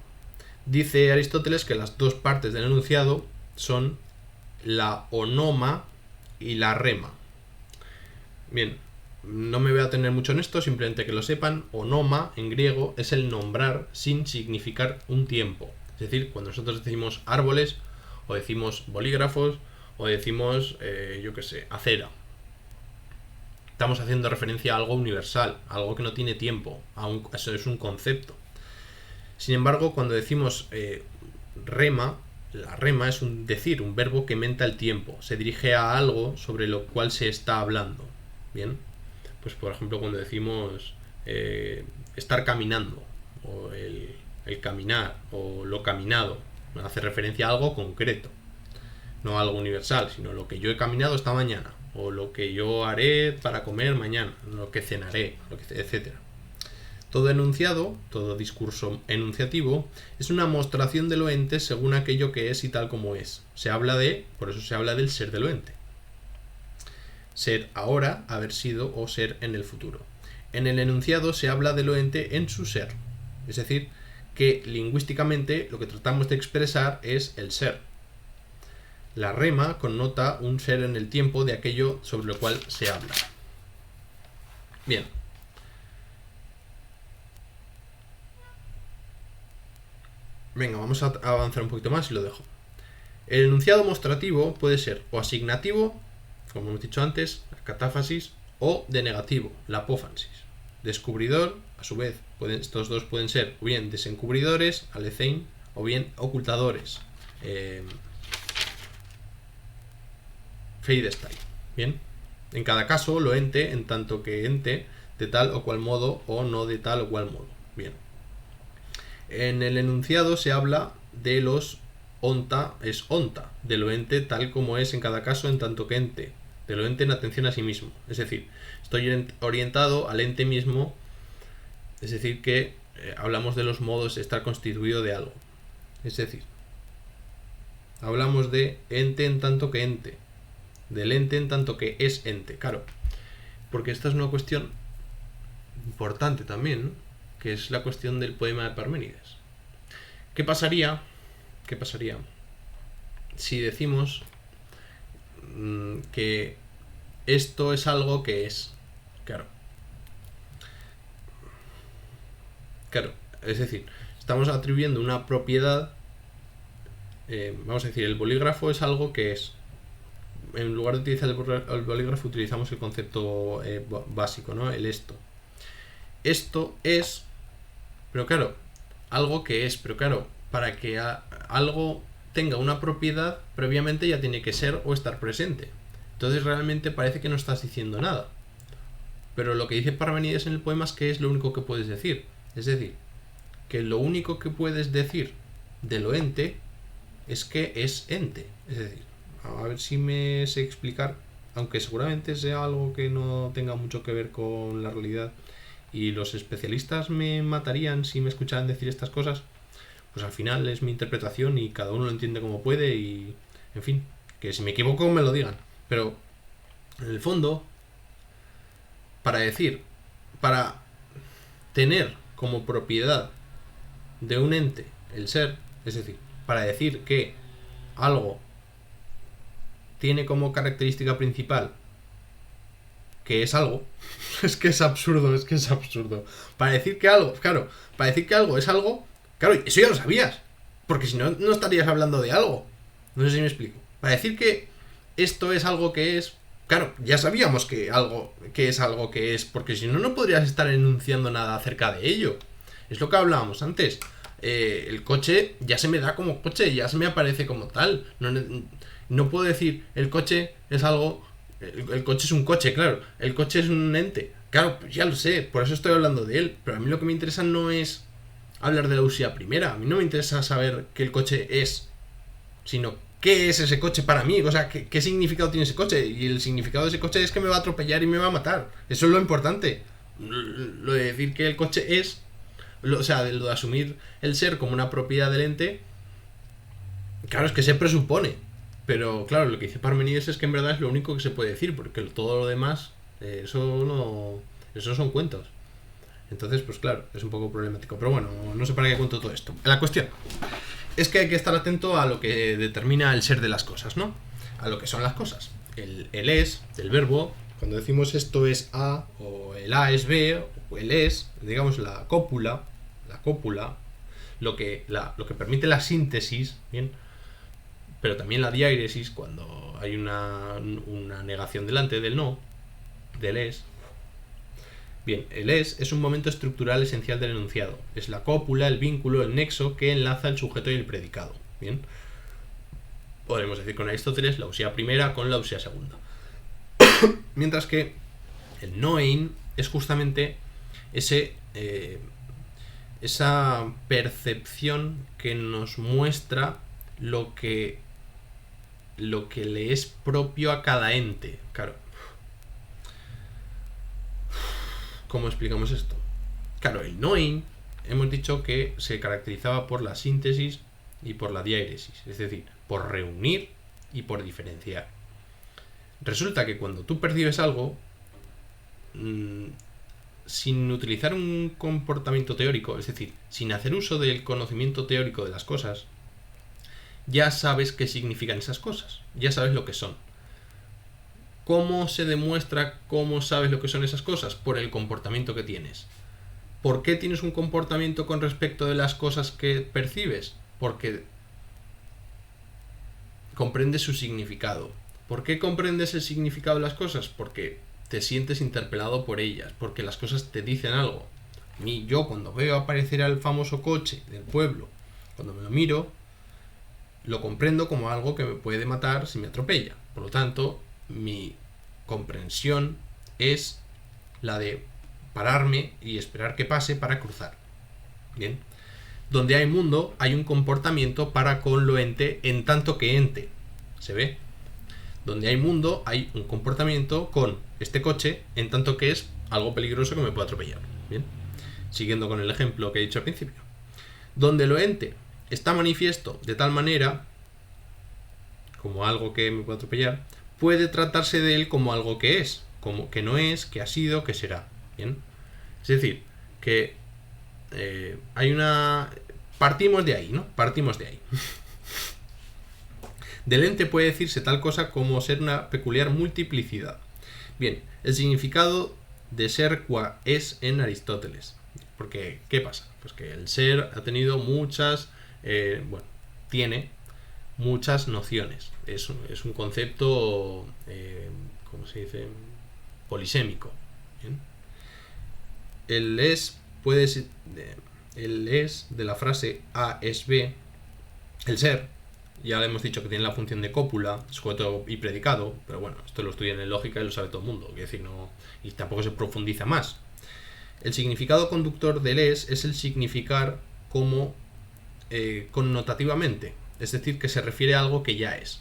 Dice Aristóteles que las dos partes del enunciado son la onoma y la rema. Bien, no me voy a tener mucho en esto, simplemente que lo sepan. Onoma, en griego, es el nombrar sin significar un tiempo. Es decir, cuando nosotros decimos árboles, o decimos bolígrafos, o decimos, yo qué sé, acera. Estamos haciendo referencia a algo universal, a algo que no tiene tiempo, eso es un concepto. Sin embargo, cuando decimos rema, la rema es un verbo que menta el tiempo, se dirige a algo sobre lo cual se está hablando. Bien, pues por ejemplo cuando decimos estar caminando, o el caminar, o lo caminado, hace referencia a algo concreto, no a algo universal, sino lo que yo he caminado esta mañana, o lo que yo haré para comer mañana, lo que cenaré, etc. Todo enunciado, todo discurso enunciativo, es una mostración de lo ente según aquello que es y tal como es. Por eso se habla del ser de lo ente. Ser ahora, haber sido o ser en el futuro. En el enunciado se habla de lo ente en su ser. Es decir, que lingüísticamente lo que tratamos de expresar es el ser. La rema connota un ser en el tiempo de aquello sobre lo cual se habla. Bien. Venga, vamos a avanzar un poquito más y lo dejo. El enunciado mostrativo puede ser o asignativo, como hemos dicho antes, la catáfasis, o denegativo, la apófansis. Descubridor, a su vez, estos dos pueden ser o bien desencubridores, alethein, o bien ocultadores, feidestai. Bien, en cada caso lo ente en tanto que ente de tal o cual modo o no de tal o cual modo. Bien. En el enunciado se habla de los onta, es onta, de lo ente tal como es en cada caso en tanto que ente, de lo ente en atención a sí mismo. Es decir, estoy orientado al ente mismo, es decir que hablamos de los modos de estar constituido de algo. Es decir, hablamos de ente en tanto que ente, del ente en tanto que es ente, claro, porque esta es una cuestión importante también, ¿no? que es la cuestión del poema de Parménides. ¿Qué pasaría si decimos que esto es algo que es? Claro, es decir, estamos atribuyendo una propiedad, vamos a decir, el bolígrafo es algo que es. En lugar de utilizar el bolígrafo utilizamos el concepto básico, ¿no? El esto. Esto es, pero claro, algo que es, pero claro, para que algo tenga una propiedad, previamente ya tiene que ser o estar presente. Entonces realmente parece que no estás diciendo nada. Pero lo que dice Parménides en el poema es que es lo único que puedes decir. Es decir, que lo único que puedes decir de lo ente es que es ente. Es decir, a ver si me sé explicar, aunque seguramente sea algo que no tenga mucho que ver con la realidad y los especialistas me matarían si me escucharan decir estas cosas, pues al final es mi interpretación y cada uno lo entiende como puede y, en fin, que si me equivoco me lo digan. Pero, en el fondo, para tener como propiedad de un ente el ser, es decir, para decir que algo tiene como característica principal que es algo, es que es absurdo. Para decir que algo es algo, claro, eso ya lo sabías, porque si no, no estarías hablando de algo. No sé si me explico. Para decir que esto es algo que es, claro, ya sabíamos que es algo que es, porque si no, no podrías estar enunciando nada acerca de ello. Es lo que hablábamos antes. El coche ya se me da como coche, ya se me aparece como tal. No puedo decir, el coche es algo. El coche es un coche, claro. El coche es un ente. Claro, pues ya lo sé, por eso estoy hablando de él. Pero a mí lo que me interesa no es hablar de la usía primera. A mí no me interesa saber qué el coche es, sino qué es ese coche para mí. O sea, qué significado tiene ese coche. Y el significado de ese coche es que me va a atropellar y me va a matar. Eso es lo importante. Lo de decir que el coche es, o sea, lo de asumir el ser como una propiedad del ente, claro, es que se presupone. Pero claro, lo que dice Parménides es que en verdad es lo único que se puede decir, porque todo lo demás, eso son cuentos. Entonces, pues claro, es un poco problemático. Pero bueno, no sé para qué cuento todo esto. La cuestión es que hay que estar atento a lo que determina el ser de las cosas, ¿no? A lo que son las cosas. El es, del verbo, cuando decimos esto es A, o el A es B, o el es, digamos la cópula, lo que permite la síntesis, ¿bien? Pero también la diáresis, cuando hay una negación delante del no, del es. Bien, el es un momento estructural esencial del enunciado. Es la cópula, el vínculo, el nexo que enlaza el sujeto y el predicado. Bien, podemos decir con Aristóteles la usía primera con la usía segunda. Mientras que el noein es justamente esa percepción que nos muestra lo que le es propio a cada ente. Claro. ¿Cómo explicamos esto? Claro, el noein hemos dicho que se caracterizaba por la síntesis y por la diáresis, es decir, por reunir y por diferenciar. Resulta que cuando tú percibes algo, sin utilizar un comportamiento teórico, es decir, sin hacer uso del conocimiento teórico de las cosas, ya sabes qué significan esas cosas, ya sabes lo que son. ¿Cómo se demuestra cómo sabes lo que son esas cosas? Por el comportamiento que tienes. ¿Por qué tienes un comportamiento con respecto de las cosas que percibes? Porque comprendes su significado. ¿Por qué comprendes el significado de las cosas? Porque te sientes interpelado por ellas, porque las cosas te dicen algo. Yo cuando veo aparecer al famoso coche del pueblo, cuando me lo miro, lo comprendo como algo que me puede matar si me atropella. Por lo tanto, mi comprensión es la de pararme y esperar que pase para cruzar. Bien. Donde hay mundo, hay un comportamiento para con lo ente en tanto que ente. ¿Se ve? Donde hay mundo, hay un comportamiento con este coche en tanto que es algo peligroso que me puede atropellar. Bien. Siguiendo con el ejemplo que he dicho al principio. Donde lo ente está manifiesto de tal manera como algo que me puede atropellar, puede tratarse de él como algo que es, como que no es, que ha sido, que será. Bien. Es decir, que hay una... Partimos de ahí, ¿no? Partimos de ahí. Del ente puede decirse tal cosa como ser una peculiar multiplicidad. Bien, el significado de ser qua es en Aristóteles. Porque, ¿qué pasa? Pues que el ser ha tenido muchas... tiene muchas nociones. Es un concepto, ¿cómo se dice? Polisémico. ¿Bien? El es puede ser... El es de la frase A es B, el ser, ya le hemos dicho que tiene la función de cópula, sujeto y predicado, pero bueno, esto lo estudian en lógica y lo sabe todo el mundo, quiero decir, no, y tampoco se profundiza más. El significado conductor del es el significar como connotativamente, es decir, que se refiere a algo que ya es.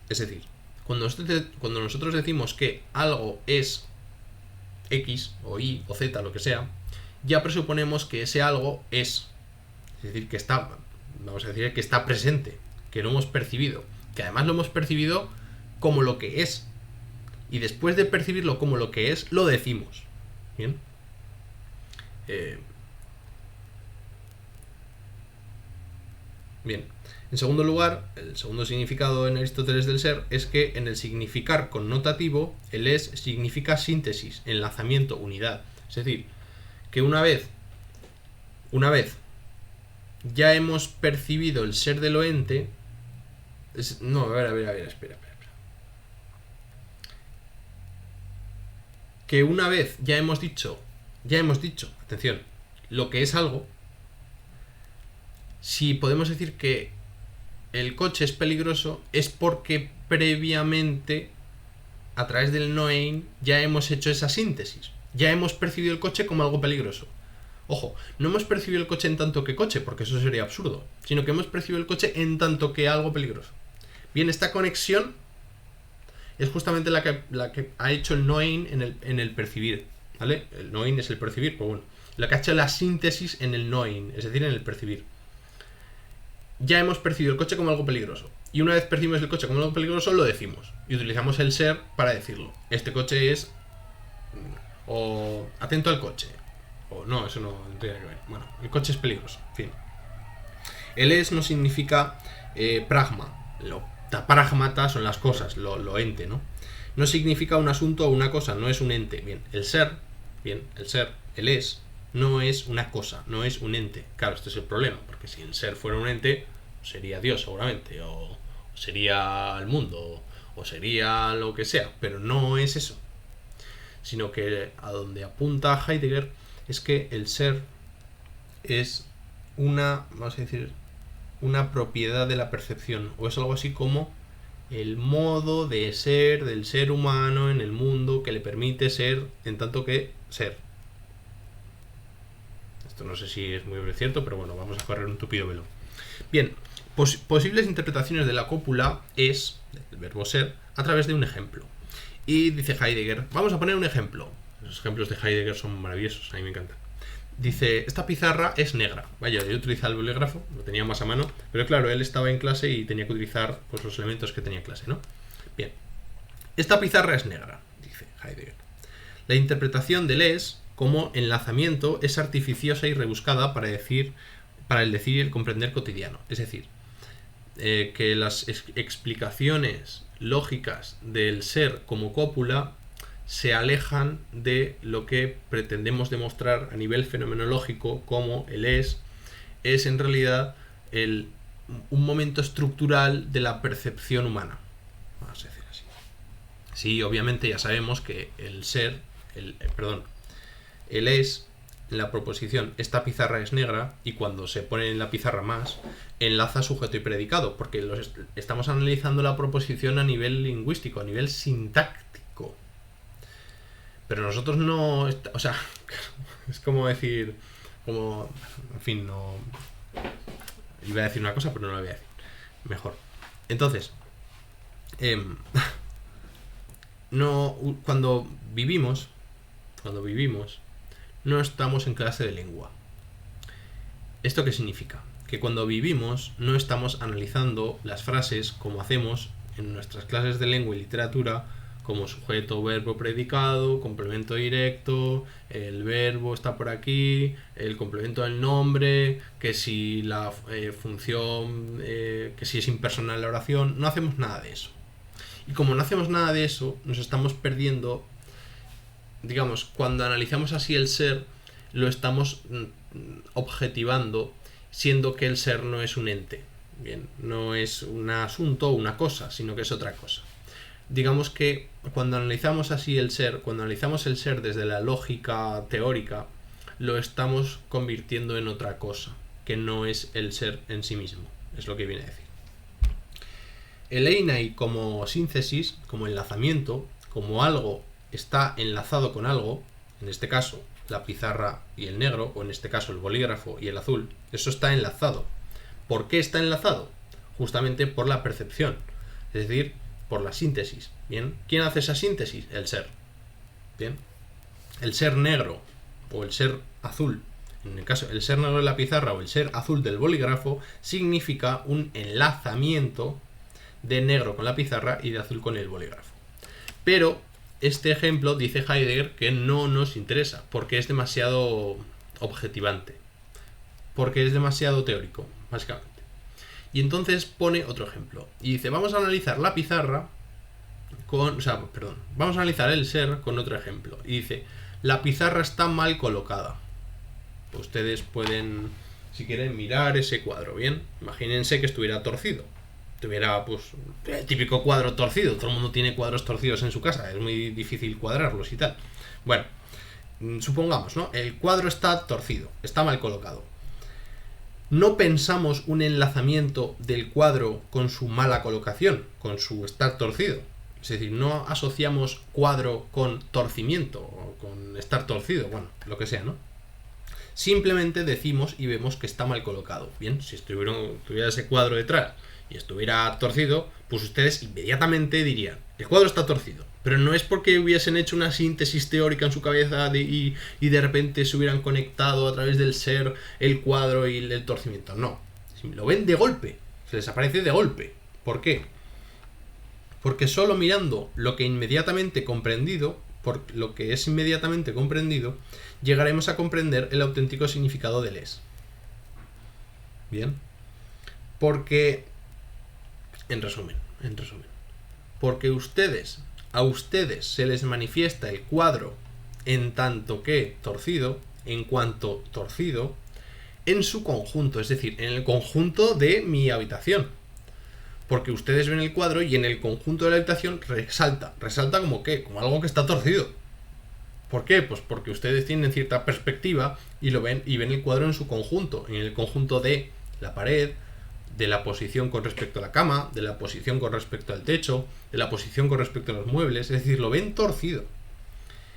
Es decir, cuando nosotros decimos que algo es X o Y o Z, lo que sea, ya presuponemos que ese algo es decir, que está, vamos a decir, que está presente, que lo hemos percibido, que además lo hemos percibido como lo que es, y después de percibirlo como lo que es, lo decimos. Bien. Bien. En segundo lugar, el segundo significado en Aristóteles del ser es que en el significar connotativo, el es significa síntesis, enlazamiento, unidad. Es decir, que una vez ya hemos percibido el ser de lo ente. No, a ver, espera. Que una vez ya hemos dicho, atención, lo que es algo, si podemos decir que el coche es peligroso, es porque previamente, a través del Noein, ya hemos hecho esa síntesis. Ya hemos percibido el coche como algo peligroso. Ojo, no hemos percibido el coche en tanto que coche, porque eso sería absurdo, sino que hemos percibido el coche en tanto que algo peligroso. Bien, esta conexión es justamente la que ha hecho el Noein en el percibir, ¿vale? El Noein es el percibir, pues bueno, la que ha hecho la síntesis en el Noein, es decir, en el percibir. Ya hemos percibido el coche como algo peligroso, y una vez percibimos el coche como algo peligroso, lo decimos, y utilizamos el ser para decirlo. Este coche es... o atento al coche. O no, eso no tiene que ver. Bueno, el coche es peligroso. En fin. El es no significa pragma. Pragmata son las cosas, lo ente, ¿no? No significa un asunto o una cosa, no es un ente. Bien, el ser, el es, no es una cosa, no es un ente. Claro, este es el problema, porque si el ser fuera un ente, sería Dios seguramente, o sería el mundo, o sería lo que sea, pero no es eso. Sino que a donde apunta Heidegger es que el ser es vamos a decir, una propiedad de la percepción, o es algo así como el modo de ser del ser humano en el mundo que le permite ser en tanto que ser. Esto no sé si es muy cierto, pero bueno, vamos a correr un tupido velo. Bien, posibles interpretaciones de la cópula es, del verbo ser, a través de un ejemplo. Y dice Heidegger, vamos a poner un ejemplo. Los ejemplos de Heidegger son maravillosos, a mí me encantan. Dice, esta pizarra es negra. Vaya, yo utilizaba el bolígrafo, lo tenía más a mano, pero claro, él estaba en clase y tenía que utilizar pues, los elementos que tenía en clase, ¿no? Bien, esta pizarra es negra, dice Heidegger. La interpretación del es como enlazamiento es artificiosa y rebuscada para el decir y el comprender cotidiano. Es decir, que las explicaciones lógicas del ser como cópula se alejan de lo que pretendemos demostrar a nivel fenomenológico como el es en realidad un momento estructural de la percepción humana. Vamos a decir así. Sí, obviamente ya sabemos que el ser, el es, en la proposición esta pizarra es negra, y cuando se pone en la pizarra más, enlaza sujeto y predicado, porque estamos analizando la proposición a nivel lingüístico, a nivel sintáctico. Pero nosotros no... O sea, es como decir... Como... En fin, no... Iba a decir una cosa, pero no la voy a decir. Mejor. Entonces... no... Cuando vivimos... No estamos en clase de lengua. ¿Esto qué significa? Que cuando vivimos no estamos analizando las frases como hacemos en nuestras clases de lengua y literatura como sujeto, verbo, predicado, complemento directo, el verbo está por aquí, el complemento del nombre, que si la función, que si es impersonal la oración. No hacemos nada de eso. Y como no hacemos nada de eso, nos estamos perdiendo, digamos, cuando analizamos así el ser, lo estamos objetivando, siendo que el ser no es un ente. Bien, no es un asunto o una cosa, sino que es otra cosa. Digamos que cuando analizamos así el ser, cuando analizamos el ser desde la lógica teórica, lo estamos convirtiendo en otra cosa, que no es el ser en sí mismo, es lo que viene a decir. El EINEI como síntesis, como enlazamiento, como algo está enlazado con algo, en este caso la pizarra y el negro, o en este caso el bolígrafo y el azul, eso está enlazado. ¿Por qué está enlazado? Justamente por la percepción, es decir, por la síntesis. Bien, ¿quién hace esa síntesis? El ser. Bien, el ser negro o el ser azul, en el caso el ser negro de la pizarra o el ser azul del bolígrafo, significa un enlazamiento de negro con la pizarra y de azul con el bolígrafo. Pero este ejemplo dice Heidegger que no nos interesa porque es demasiado objetivante, porque es demasiado teórico, básicamente. Y entonces pone otro ejemplo y dice, vamos a analizar la pizarra vamos a analizar el ser con otro ejemplo. Y dice, la pizarra está mal colocada. Ustedes pueden, si quieren, mirar ese cuadro, ¿bien? Imagínense que estuviera torcido. Tuviera, pues, el típico cuadro torcido. Todo el mundo tiene cuadros torcidos en su casa. Es muy difícil cuadrarlos y tal. Bueno, supongamos, ¿no? El cuadro está torcido, está mal colocado. No pensamos un enlazamiento del cuadro con su mala colocación, con su estar torcido. Es decir, no asociamos cuadro con torcimiento o con estar torcido, bueno, lo que sea, ¿no? Simplemente decimos y vemos que está mal colocado. Bien, si tuviera ese cuadro detrás y estuviera torcido, pues ustedes inmediatamente dirían, el cuadro está torcido. Pero no es porque hubiesen hecho una síntesis teórica en su cabeza y de repente se hubieran conectado a través del ser el cuadro y el torcimiento. No, lo ven de golpe, se les aparece de golpe. ¿Por qué? Porque solo mirando lo que inmediatamente comprendido, por lo que es inmediatamente comprendido, llegaremos a comprender el auténtico significado del es. Bien, porque, en resumen, porque a ustedes se les manifiesta el cuadro en tanto que torcido, en cuanto torcido, en su conjunto, es decir, en el conjunto de mi habitación. Porque ustedes ven el cuadro y en el conjunto de la habitación resalta como ¿qué? Como algo que está torcido. ¿Por qué? Pues porque ustedes tienen cierta perspectiva y lo ven y ven el cuadro en su conjunto, en el conjunto de la pared, de la posición con respecto a la cama, de la posición con respecto al techo, de la posición con respecto a los muebles, es decir, lo ven torcido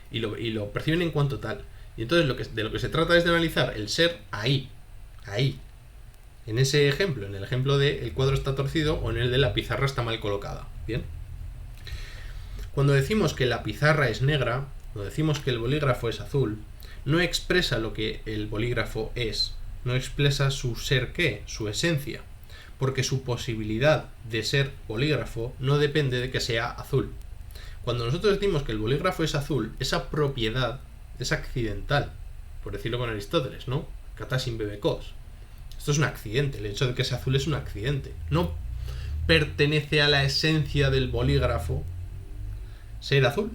y lo perciben en cuanto tal. Y entonces de lo que se trata es de analizar el ser ahí, en ese ejemplo, en el ejemplo de el cuadro está torcido o en el de la pizarra está mal colocada. Bien. Cuando decimos que la pizarra es negra, cuando decimos que el bolígrafo es azul, no expresa lo que el bolígrafo es, no expresa su ser qué, su esencia, porque su posibilidad de ser bolígrafo no depende de que sea azul. Cuando nosotros decimos que el bolígrafo es azul, esa propiedad es accidental, por decirlo con Aristóteles, ¿no? Kata symbe kos. Esto es un accidente, el hecho de que sea azul es un accidente. No pertenece a la esencia del bolígrafo ser azul,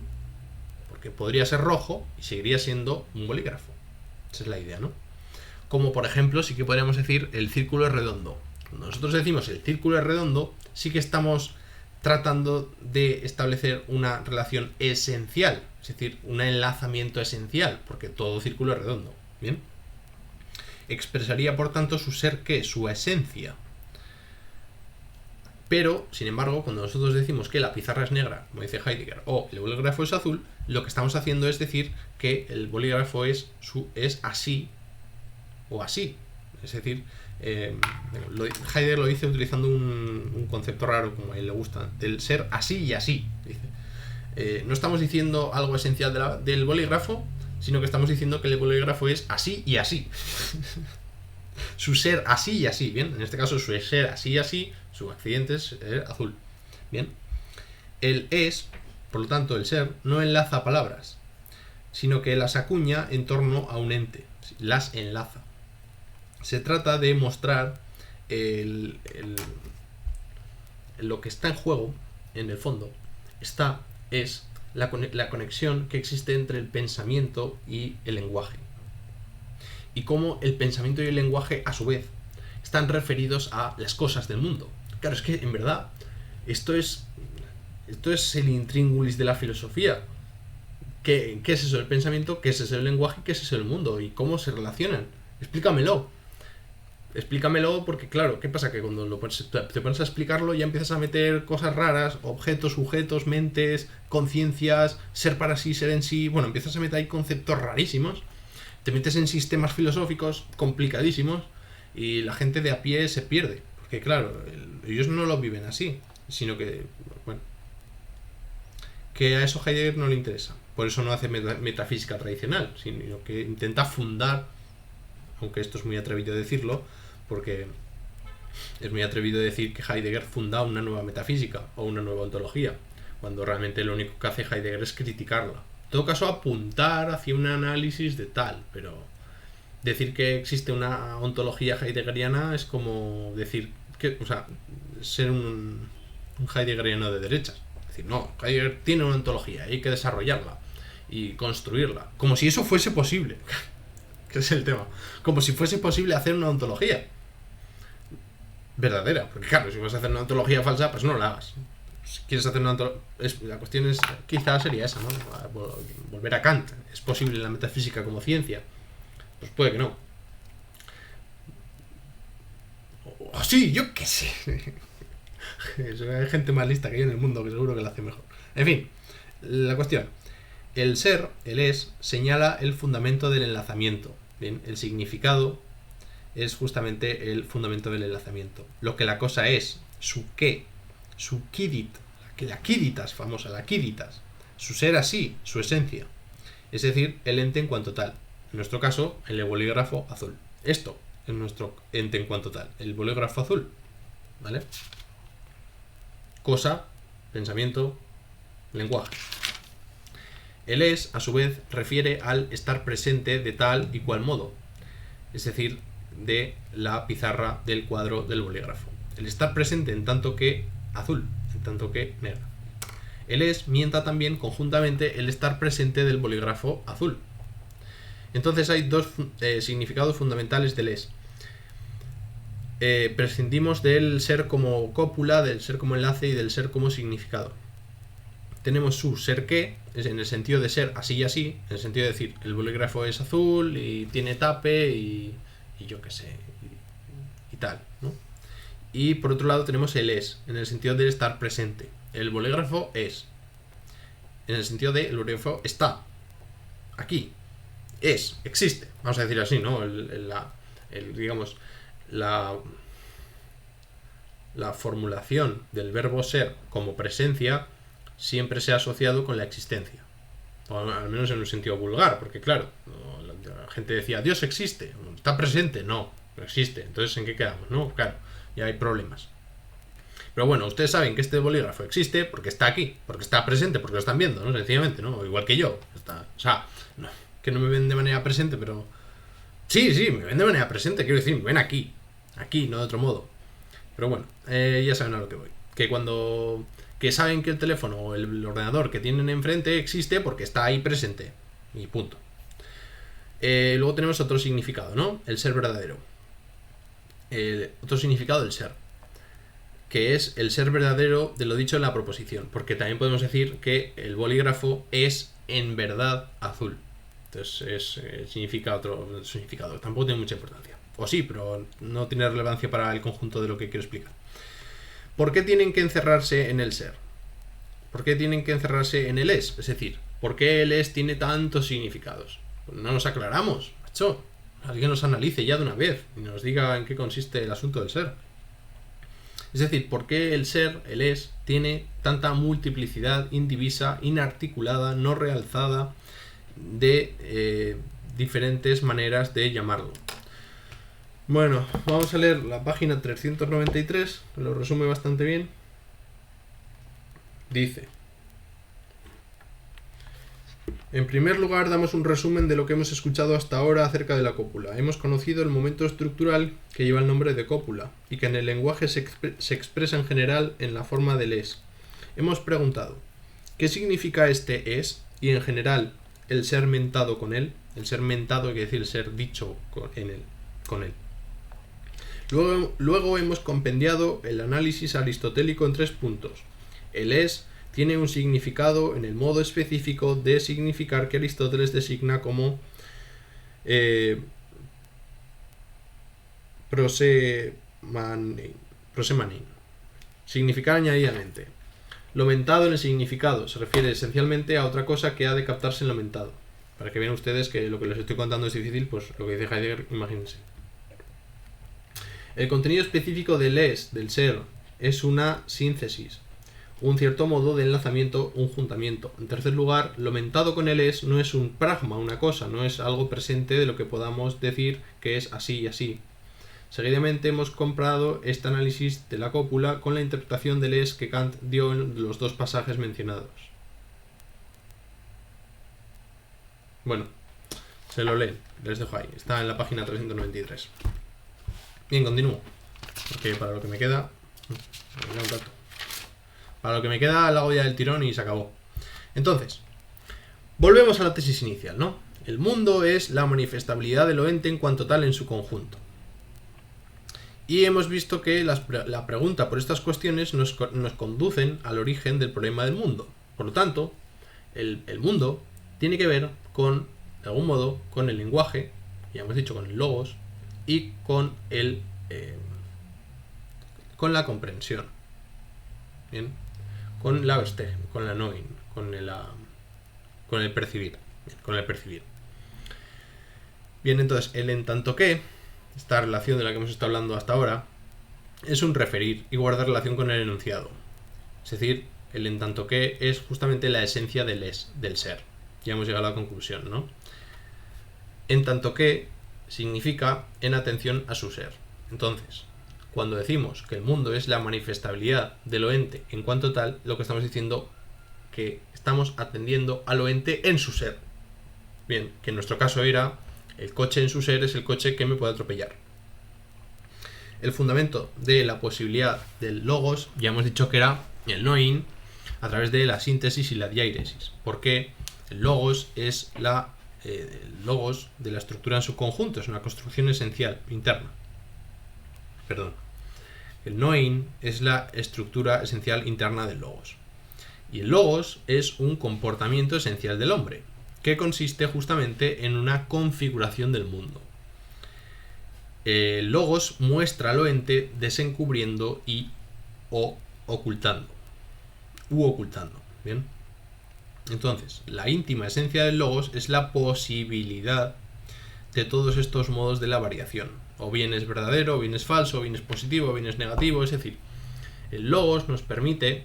porque podría ser rojo y seguiría siendo un bolígrafo. Esa es la idea, ¿no? Como por ejemplo, sí que podríamos decir el círculo es redondo. Cuando nosotros decimos el círculo es redondo, sí que estamos tratando de establecer una relación esencial, es decir, un enlazamiento esencial, porque todo círculo es redondo. ¿Bien? Expresaría por tanto su ser qué, su esencia. Pero, sin embargo, cuando nosotros decimos que la pizarra es negra, como dice Heidegger, o el bolígrafo es azul, lo que estamos haciendo es decir que el bolígrafo es así o así. Es decir, Heidegger lo dice utilizando un concepto raro, como a él le gusta, del ser así y así. Dice. No estamos diciendo algo esencial del bolígrafo, sino que estamos diciendo que el bolígrafo es así y así. Su ser así y así, ¿bien? En este caso su ser así y así, su accidente es azul. Bien. El es, Por lo tanto, el ser no enlaza palabras, sino que las acuña en torno a un ente, las enlaza. Se trata de mostrar lo que está en juego, en el fondo, es la conexión que existe entre el pensamiento y el lenguaje. Y cómo el pensamiento y el lenguaje, a su vez, están referidos a las cosas del mundo. Claro, es que, en verdad, esto es el intríngulis de la filosofía. ¿Qué es eso del pensamiento? ¿Qué es eso del lenguaje? ¿Qué es eso del mundo? ¿Y cómo se relacionan? Explícamelo. Explícamelo porque, claro, ¿qué pasa? Que cuando te pones a explicarlo ya empiezas a meter cosas raras, objetos, sujetos, mentes, conciencias, ser para sí, ser en sí. Bueno, empiezas a meter ahí conceptos rarísimos. Te metes en sistemas filosóficos complicadísimos y la gente de a pie se pierde. Porque, claro, ellos no lo viven así, sino que, bueno, que a eso Heidegger no le interesa. Por eso no hace metafísica tradicional, sino que intenta fundar, aunque esto es muy atrevido decirlo, porque es muy atrevido decir que Heidegger funda una nueva metafísica o una nueva ontología, cuando realmente lo único que hace Heidegger es criticarla. En todo caso, apuntar hacia un análisis de tal, pero decir que existe una ontología heideggeriana es como decir que, o sea, ser un heideggeriano de derechas. Es decir, no, Heidegger tiene una ontología, hay que desarrollarla y construirla, como si eso fuese posible. Que es el tema. Como si fuese posible hacer una ontología verdadera. Porque claro, si vas a hacer una ontología falsa, pues no la hagas. Si quieres hacer una ontología... La cuestión es, quizás sería esa, ¿no? Volver a Kant. ¿Es posible la metafísica como ciencia? Pues puede que no. O sí, yo qué sé. Hay gente más lista que yo en el mundo que seguro que lo hace mejor. En fin, la cuestión. El ser, el es, señala el fundamento del enlazamiento. Bien, el significado es justamente el fundamento del enlazamiento. Lo que la cosa es, su qué, su quidit, la quiditas famosa, la quiditas, su ser así, su esencia. Es decir, el ente en cuanto tal. En nuestro caso, el bolígrafo azul. Esto es nuestro ente en cuanto tal, el bolígrafo azul. ¿Vale? Cosa, pensamiento, lenguaje. El es, a su vez, refiere al estar presente de tal y cual modo, es decir, de la pizarra del cuadro del bolígrafo. El estar presente en tanto que azul, en tanto que negra. El es mienta también conjuntamente el estar presente del bolígrafo azul. Entonces hay dos significados fundamentales del es. Prescindimos del ser como cópula, del ser como enlace y del ser como significado. Tenemos su ser que, es en el sentido de ser así y así, en el sentido de decir, el bolígrafo es azul y tiene tape y yo qué sé, y tal, ¿no? Y por otro lado tenemos el es, en el sentido de estar presente. El bolígrafo es, en el sentido de el bolígrafo está, aquí, es, existe, vamos a decir así, ¿no? Digamos, la formulación del verbo ser como presencia siempre se ha asociado con la existencia, o al menos en un sentido vulgar, porque claro, la gente decía Dios existe, está presente, no existe, entonces ¿en qué quedamos? No, claro, ya hay problemas. Pero bueno, ustedes saben que este bolígrafo existe porque está aquí, porque está presente, porque lo están viendo, ¿no? Sencillamente, ¿no? Igual que yo. O sea, no, que no me ven de manera presente, pero sí, me ven de manera presente, quiero decir, me ven aquí, no de otro modo. Pero bueno, ya saben a lo que voy. Que saben que el teléfono o el ordenador que tienen enfrente existe porque está ahí presente. Y punto. Luego tenemos otro significado, ¿no? El ser verdadero. Otro significado del ser, que es el ser verdadero de lo dicho en la proposición. Porque también podemos decir que el bolígrafo es en verdad azul. Entonces significa otro significado. Tampoco tiene mucha importancia. O sí, pero no tiene relevancia para el conjunto de lo que quiero explicar. ¿Por qué tienen que encerrarse en el ser? ¿Por qué tienen que encerrarse en el es? Es decir, ¿por qué el es tiene tantos significados? Pues no nos aclaramos, macho. Alguien nos analice ya de una vez y nos diga en qué consiste el asunto del ser. Es decir, ¿por qué el ser, el es, tiene tanta multiplicidad indivisa, inarticulada, no realzada, de diferentes maneras de llamarlo? Bueno, vamos a leer la página 393, que lo resume bastante bien. Dice: En primer lugar, damos un resumen de lo que hemos escuchado hasta ahora acerca de la cópula. Hemos conocido el momento estructural que lleva el nombre de cópula y que en el lenguaje se expresa en general en la forma del es. Hemos preguntado, ¿qué significa este es? Y en general, el ser mentado con él. El ser mentado quiere decir el ser dicho con él. Luego hemos compendiado el análisis aristotélico en 3 puntos. El es tiene un significado en el modo específico de significar que Aristóteles designa como prosemanein. Significar añadidamente. Lo mentado en el significado se refiere esencialmente a otra cosa que ha de captarse en lo mentado. Para que vean ustedes que lo que les estoy contando es difícil, pues lo que dice Heidegger, imagínense. El contenido específico del es, del ser, es una síntesis, un cierto modo de enlazamiento, un juntamiento. En tercer lugar, lo mentado con el es no es un pragma, una cosa, no es algo presente de lo que podamos decir que es así y así. Seguidamente hemos comparado este análisis de la cópula con la interpretación del es que Kant dio en los 2 pasajes mencionados. Bueno, se lo leen, les dejo ahí, está en la página 393. Bien, continúo, porque para lo que me queda... Para lo que me queda lo hago ya del tirón y se acabó. Entonces, volvemos a la tesis inicial, ¿no? El mundo es la manifestabilidad de lo ente en cuanto tal en su conjunto. Y hemos visto que la pregunta por estas cuestiones nos conducen al origen del problema del mundo. Por lo tanto, el mundo tiene que ver con, de algún modo, con el lenguaje, ya hemos dicho con el logos, y con la comprensión. Bien, con la Verstehen, con la Knowing, con el percibir. Bien, con el percibir. Bien, entonces, el en tanto que, esta relación de la que hemos estado hablando hasta ahora, es un referir y guarda relación con el enunciado. Es decir, el en tanto que es justamente la esencia del es, del ser. Ya hemos llegado a la conclusión, ¿no? En tanto que significa en atención a su ser. Entonces, cuando decimos que el mundo es la manifestabilidad de lo ente en cuanto tal, lo que estamos diciendo que estamos atendiendo a lo ente en su ser. Bien, que en nuestro caso era el coche en su ser es el coche que me puede atropellar. El fundamento de la posibilidad del logos, ya hemos dicho que era el knowing a través de la síntesis y la diairesis, porque el logos es el logos de la estructura en su conjunto, es una construcción esencial, interna. Perdón. El knowing es la estructura esencial interna del logos. Y el logos es un comportamiento esencial del hombre, que consiste justamente en una configuración del mundo. El logos muestra lo ente desencubriendo o ocultando. ¿Bien? Entonces, la íntima esencia del logos es la posibilidad de todos estos modos de la variación. O bien es verdadero, o bien es falso, o bien es positivo, o bien es negativo. Es decir, el logos nos permite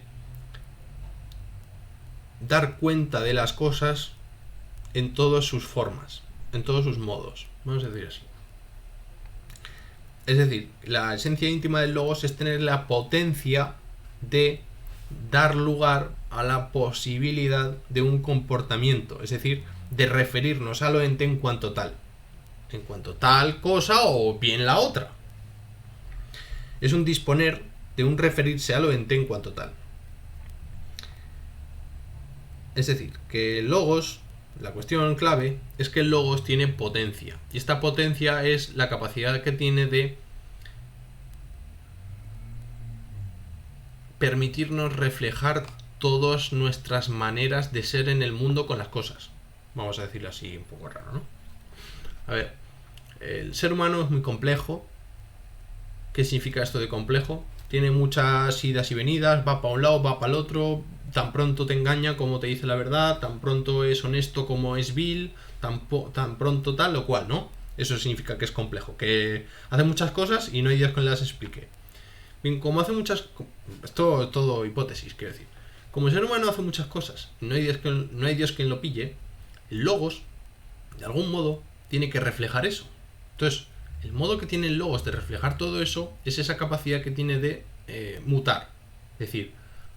dar cuenta de las cosas en todas sus formas, en todos sus modos. Vamos a decir así. Es decir, la esencia íntima del logos es tener la potencia de dar lugar a la posibilidad de un comportamiento, es decir, de referirnos a lo ente en cuanto tal cosa o bien la otra. Es un disponer de un referirse a lo ente en cuanto tal. Es decir, que el logos, la cuestión clave es que el logos tiene potencia, y esta potencia es la capacidad que tiene de permitirnos reflejar todas nuestras maneras de ser en el mundo con las cosas. Vamos a decirlo así un poco raro, ¿no? A ver, el ser humano es muy complejo. ¿Qué significa esto de complejo? Tiene muchas idas y venidas, va para un lado, va para el otro, tan pronto te engaña como te dice la verdad, tan pronto es honesto como es vil, tan pronto tal o cual, ¿no? Eso significa que es complejo, que hace muchas cosas y no hay Dios que las explique. Bien, como hace muchas... Esto es todo hipótesis, quiero decir. Como el ser humano hace muchas cosas y no hay Dios quien lo pille, el logos, de algún modo, tiene que reflejar eso. Entonces, el modo que tiene el logos de reflejar todo eso es esa capacidad que tiene de mutar. Es decir,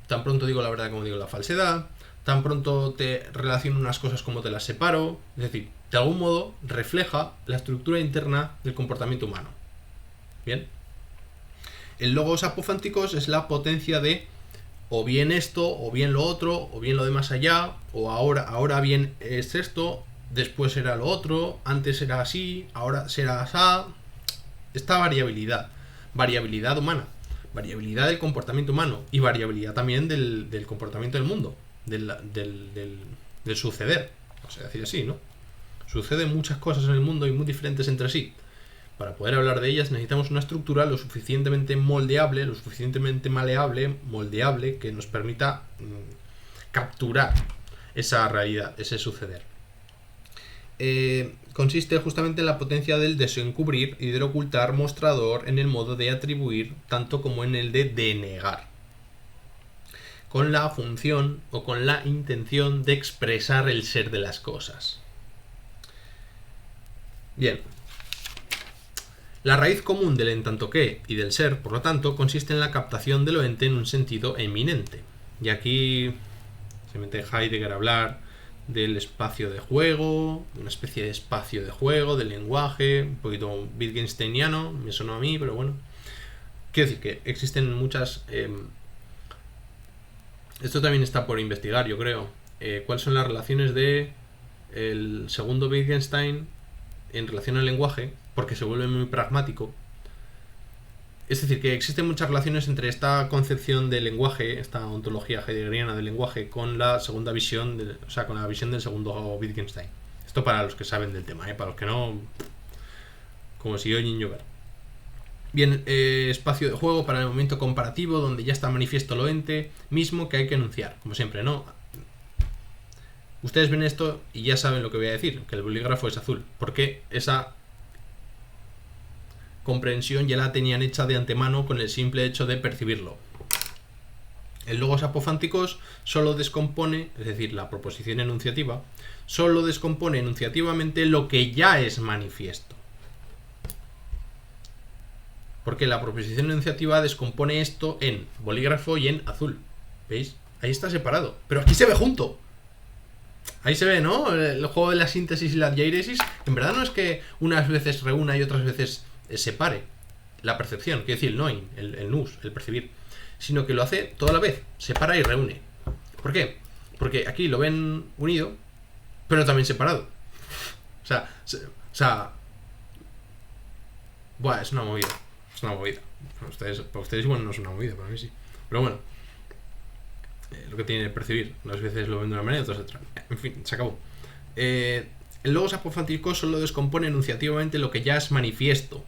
tan pronto digo la verdad como digo la falsedad, tan pronto te relaciono unas cosas como te las separo. Es decir, de algún modo refleja la estructura interna del comportamiento humano. Bien. El logos apofánticos es la potencia de o bien esto, o bien lo otro, o bien lo de más allá, o ahora bien es esto, después era lo otro, antes era así, ahora será así. Esta variabilidad humana, variabilidad del comportamiento humano y variabilidad también del comportamiento del mundo, del suceder, vamos a decir así, ¿no? Suceden muchas cosas en el mundo y muy diferentes entre sí. Para poder hablar de ellas necesitamos una estructura lo suficientemente moldeable, lo suficientemente maleable, moldeable, que nos permita capturar esa realidad, ese suceder. Consiste justamente en la potencia del desencubrir y del ocultar mostrador en el modo de atribuir, tanto como en el de denegar, con la función o con la intención de expresar el ser de las cosas. Bien. La raíz común del en tanto que y del ser, por lo tanto, consiste en la captación de lo ente en un sentido eminente. Y aquí se mete Heidegger a hablar del espacio de juego, una especie de espacio de juego, del lenguaje, un poquito wittgensteiniano, me sonó a mí, pero bueno. Quiero decir que existen muchas... esto también está por investigar, yo creo. ¿Cuáles son las relaciones de el segundo Wittgenstein en relación al lenguaje? Porque se vuelve muy pragmático. Es decir, que existen muchas relaciones entre esta concepción del lenguaje, esta ontología heideggeriana del lenguaje, con la segunda visión, con la visión del segundo Wittgenstein. Esto para los que saben del tema, para los que no, como si oyen llover. Bien, espacio de juego para el momento comparativo, donde ya está manifiesto lo ente mismo que hay que enunciar, como siempre, ¿no? Ustedes ven esto y ya saben lo que voy a decir, que el bolígrafo es azul, porque esa comprensión ya la tenían hecha de antemano con el simple hecho de percibirlo. El logos apofánticos solo descompone, es decir, la proposición enunciativa, solo descompone enunciativamente lo que ya es manifiesto. Porque la proposición enunciativa descompone esto en bolígrafo y en azul. ¿Veis? Ahí está separado. Pero aquí se ve junto. Ahí se ve, ¿no? El juego de la síntesis y la diéresis. En verdad no es que unas veces reúna y otras veces separe la percepción, quiere decir el knowing, el nous, el percibir, sino que lo hace toda la vez, separa y reúne. ¿Por qué? Porque aquí lo ven unido, pero también separado. O sea, buah, es una movida. Es una movida. Para ustedes igual no es una movida, para mí sí. Pero bueno, lo que tiene que percibir. Unas veces lo ven de una manera y otras de otra. En fin, se acabó. El logos apofántico solo descompone enunciativamente lo que ya es manifiesto,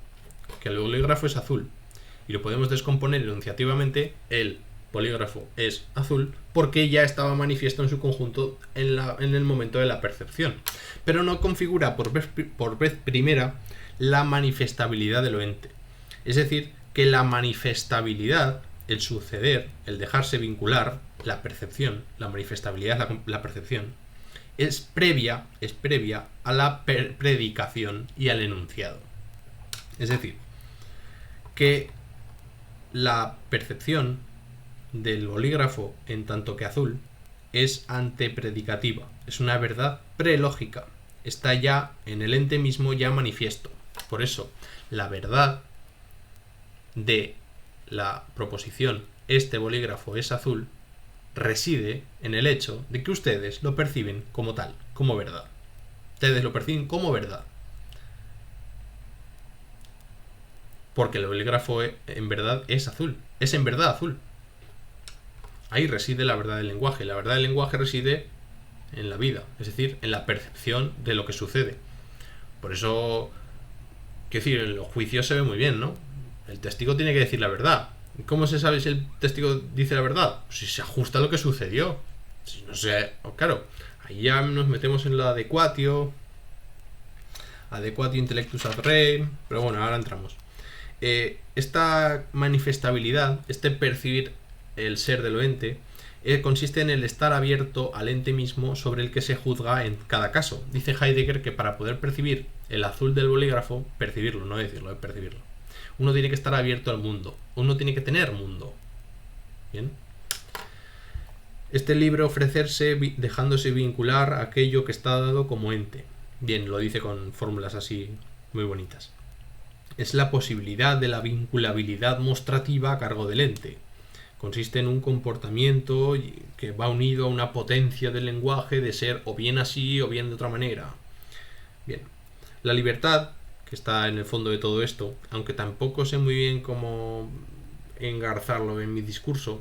que el bolígrafo es azul, y lo podemos descomponer enunciativamente. El bolígrafo es azul porque ya estaba manifiesto en su conjunto en el momento de la percepción, pero no configura por vez primera la manifestabilidad del ente. Es decir, que la manifestabilidad, el suceder, el dejarse vincular, la percepción, la manifestabilidad, la percepción, es previa a la predicación y al enunciado. Es decir, que la percepción del bolígrafo en tanto que azul es antepredicativa, es una verdad prelógica, está ya en el ente mismo ya manifiesto. Por eso, la verdad de la proposición este bolígrafo es azul reside en el hecho de que ustedes lo perciben como tal, como verdad. Ustedes lo perciben como verdad. Porque el bolígrafo en verdad es azul. Es en verdad azul. Ahí reside la verdad del lenguaje. La verdad del lenguaje reside en la vida. Es decir, en la percepción de lo que sucede. Por eso, quiero decir, en los juicios se ve muy bien, ¿no? El testigo tiene que decir la verdad. ¿Cómo se sabe si el testigo dice la verdad? Pues si se ajusta a lo que sucedió. Si no sé, claro, ahí ya nos metemos en la adequatio intellectus ad rem, pero bueno, ahora entramos. Esta manifestabilidad, este percibir el ser del ente, consiste en el estar abierto al ente mismo sobre el que se juzga en cada caso. Dice Heidegger que para poder percibir el azul del bolígrafo, percibirlo, no decirlo, percibirlo, uno tiene que estar abierto al mundo, uno tiene que tener mundo. Bien. Este libre ofrecerse dejándose vincular a aquello que está dado como ente. Bien, lo dice con fórmulas así muy bonitas. Es la posibilidad de la vinculabilidad mostrativa a cargo del ente. Consiste en un comportamiento que va unido a una potencia del lenguaje de ser o bien así o bien de otra manera. Bien, la libertad, que está en el fondo de todo esto, aunque tampoco sé muy bien cómo engarzarlo en mi discurso,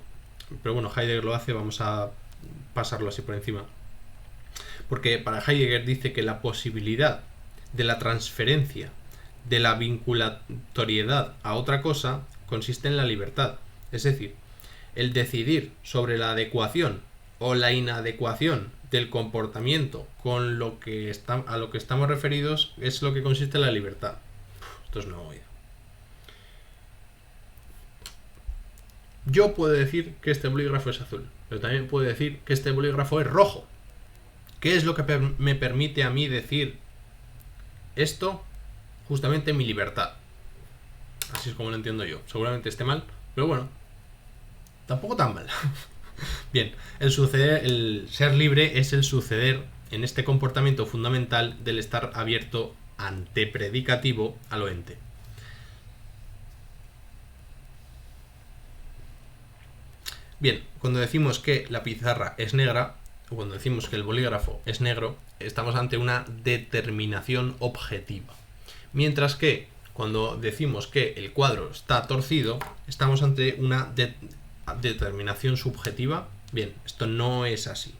pero bueno, Heidegger lo hace, vamos a pasarlo así por encima. Porque para Heidegger dice que la posibilidad de la transferencia de la vinculatoriedad a otra cosa consiste en la libertad. Es decir, el decidir sobre la adecuación o la inadecuación del comportamiento con lo que a lo que estamos referidos es lo que consiste en la libertad. Esto es nuevo. Yo puedo decir que este bolígrafo es azul, pero también puedo decir que este bolígrafo es rojo. ¿Qué es lo que me permite a mí decir esto? Justamente mi libertad. Así es como lo entiendo yo. Seguramente esté mal, pero bueno, tampoco tan mal. Bien, el ser libre es el suceder en este comportamiento fundamental del estar abierto antepredicativo a lo ente. Bien, cuando decimos que la pizarra es negra, o cuando decimos que el bolígrafo es negro, estamos ante una determinación objetiva. Mientras que cuando decimos que el cuadro está torcido, estamos ante una determinación subjetiva. Bien, esto no es así.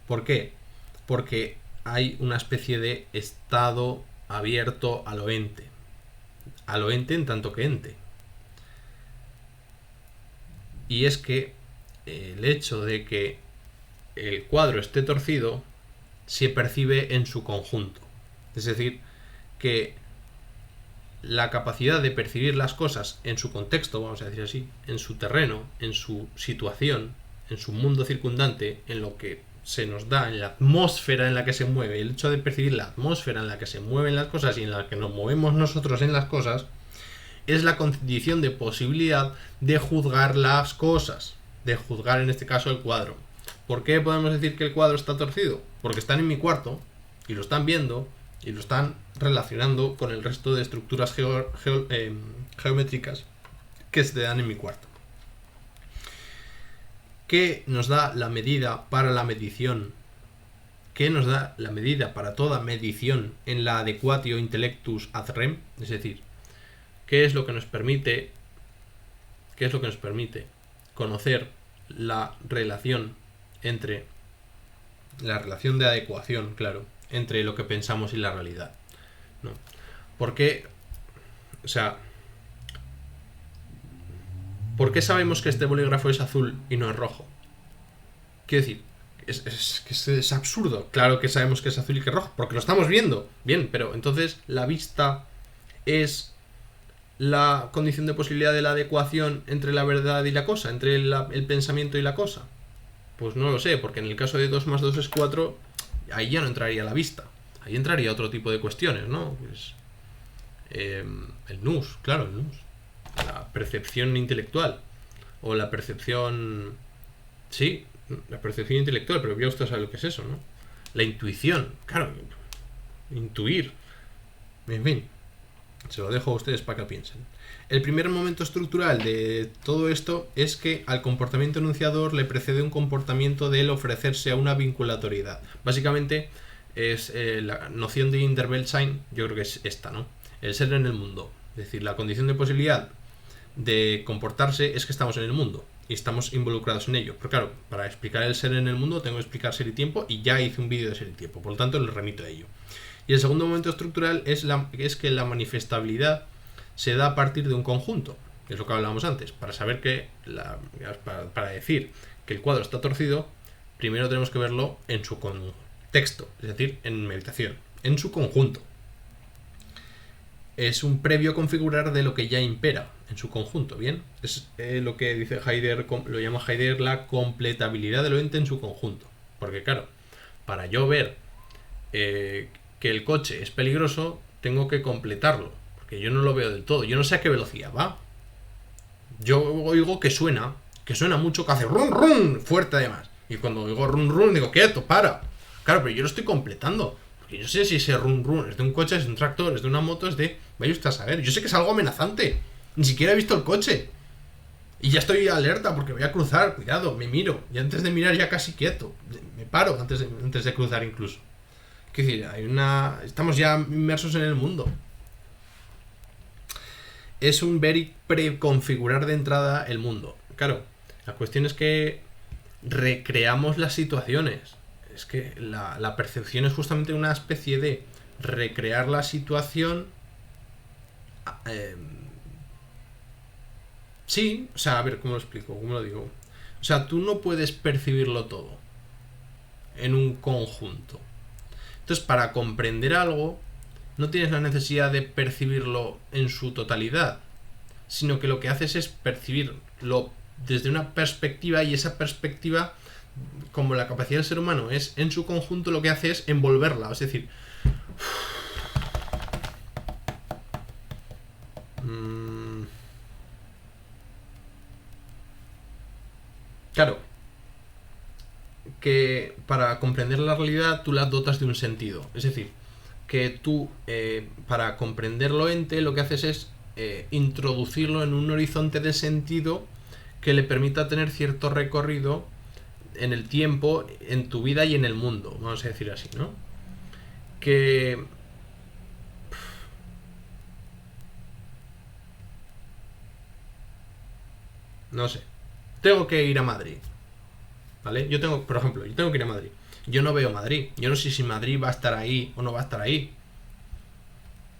¿Por qué? Porque hay una especie de estado abierto a lo ente. A lo ente en tanto que ente. Y es que el hecho de que el cuadro esté torcido se percibe en su conjunto. Es decir, que la capacidad de percibir las cosas en su contexto, vamos a decir así, en su terreno, en su situación, en su mundo circundante, en lo que se nos da, en la atmósfera en la que se mueve, el hecho de percibir la atmósfera en la que se mueven las cosas y en la que nos movemos nosotros en las cosas, es la condición de posibilidad de juzgar las cosas, de juzgar en este caso el cuadro. ¿Por qué podemos decir que el cuadro está torcido? Porque están en mi cuarto y lo están viendo y lo están relacionando con el resto de estructuras geométricas que se dan en mi cuarto. ¿Qué nos da la medida para la medición? ¿Qué nos da la medida para toda medición en la adequatio intellectus ad rem? Es decir, ¿qué es lo que nos permite conocer la relación de adecuación, claro, entre lo que pensamos y la realidad? ¿No? ¿Por qué sabemos que este bolígrafo es azul y no es rojo? Quiero decir, es absurdo. Claro que sabemos que es azul y que es rojo, porque lo estamos viendo. Bien, pero entonces la vista es la condición de posibilidad de la adecuación entre la verdad y la cosa, entre el pensamiento y la cosa. Pues no lo sé, porque en el caso de 2 más 2 es 4, ahí ya no entraría la vista. Ahí entraría otro tipo de cuestiones, ¿no? Pues, el nous, claro, el nous. La percepción intelectual. O la percepción... Sí, la percepción intelectual, pero ya usted sabe lo que es eso, ¿no? La intuición, claro. Intuir. En fin, se lo dejo a ustedes para que piensen. El primer momento estructural de todo esto es que al comportamiento enunciador le precede un comportamiento del ofrecerse a una vinculatoriedad. Básicamente es la noción de Inderweltsein, yo creo que es esta, ¿no? El ser en el mundo. Es decir, la condición de posibilidad de comportarse es que estamos en el mundo y estamos involucrados en ello. Pero claro, para explicar el ser en el mundo tengo que explicar ser y tiempo, y ya hice un vídeo de ser y tiempo, por lo tanto les remito a ello. Y el segundo momento estructural es que la manifestabilidad se da a partir de un conjunto, que es lo que hablábamos antes. Para saber para decir que el cuadro está torcido, primero tenemos que verlo en su contexto, es decir, en meditación, en su conjunto. Es un previo configurar de lo que ya impera en su conjunto, ¿bien? Es lo que dice Heidegger, lo llama Heidegger la completabilidad de lo ente en su conjunto. Porque claro, para yo ver que el coche es peligroso, tengo que completarlo, porque yo no lo veo del todo, yo no sé a qué velocidad va. Yo oigo que suena que suena mucho, que hace run run, fuerte además. Y cuando digo run run, digo, quieto, para. Claro, pero yo lo estoy completando. Porque yo sé si ese run run es de un coche, es de un tractor, es de una moto, es de... Vaya usted a saber. Yo sé que es algo amenazante. Ni siquiera he visto el coche. Y ya estoy alerta porque voy a cruzar. Cuidado, me miro. Y antes de mirar ya casi quieto. Me paro antes de cruzar incluso. Es decir, estamos ya inmersos en el mundo. Es un ver y preconfigurar de entrada el mundo. Claro, la cuestión es que recreamos las situaciones. Es que la percepción es justamente una especie de recrear la situación. Sí, o sea, a ver, ¿cómo lo explico? ¿Cómo lo digo? O sea, tú no puedes percibirlo todo en un conjunto. Entonces, para comprender algo, no tienes la necesidad de percibirlo en su totalidad, sino que lo que haces es percibirlo desde una perspectiva, y esa perspectiva, como la capacidad del ser humano es en su conjunto, lo que hace es envolverla. Es decir, claro, que para comprender la realidad tú la dotas de un sentido. Es decir, que tú, para comprender lo ente, lo que haces es introducirlo en un horizonte de sentido que le permita tener cierto recorrido en el tiempo, en tu vida y en el mundo, vamos a decir así, ¿no? Que... no sé. Tengo que ir a Madrid, ¿vale? Por ejemplo, yo tengo que ir a Madrid. Yo no veo Madrid. Yo no sé si Madrid va a estar ahí o no va a estar ahí.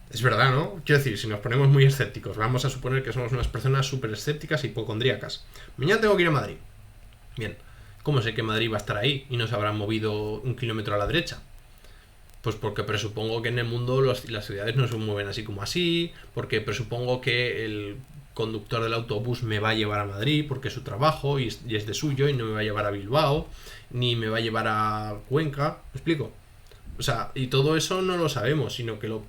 Es verdad, ¿no? Quiero decir, si nos ponemos muy escépticos, vamos a suponer que somos unas personas súper escépticas y hipocondríacas. Mañana tengo que ir a Madrid. Bien, ¿cómo sé que Madrid va a estar ahí y no se habrán movido 1 kilómetro a la derecha? Pues porque presupongo que en el mundo las ciudades no se mueven así como así, porque presupongo que el conductor del autobús me va a llevar a Madrid porque es su trabajo y es de suyo, y no me va a llevar a Bilbao, ni me va a llevar a Cuenca. ¿Me explico? O sea, y todo eso no lo sabemos, sino que lo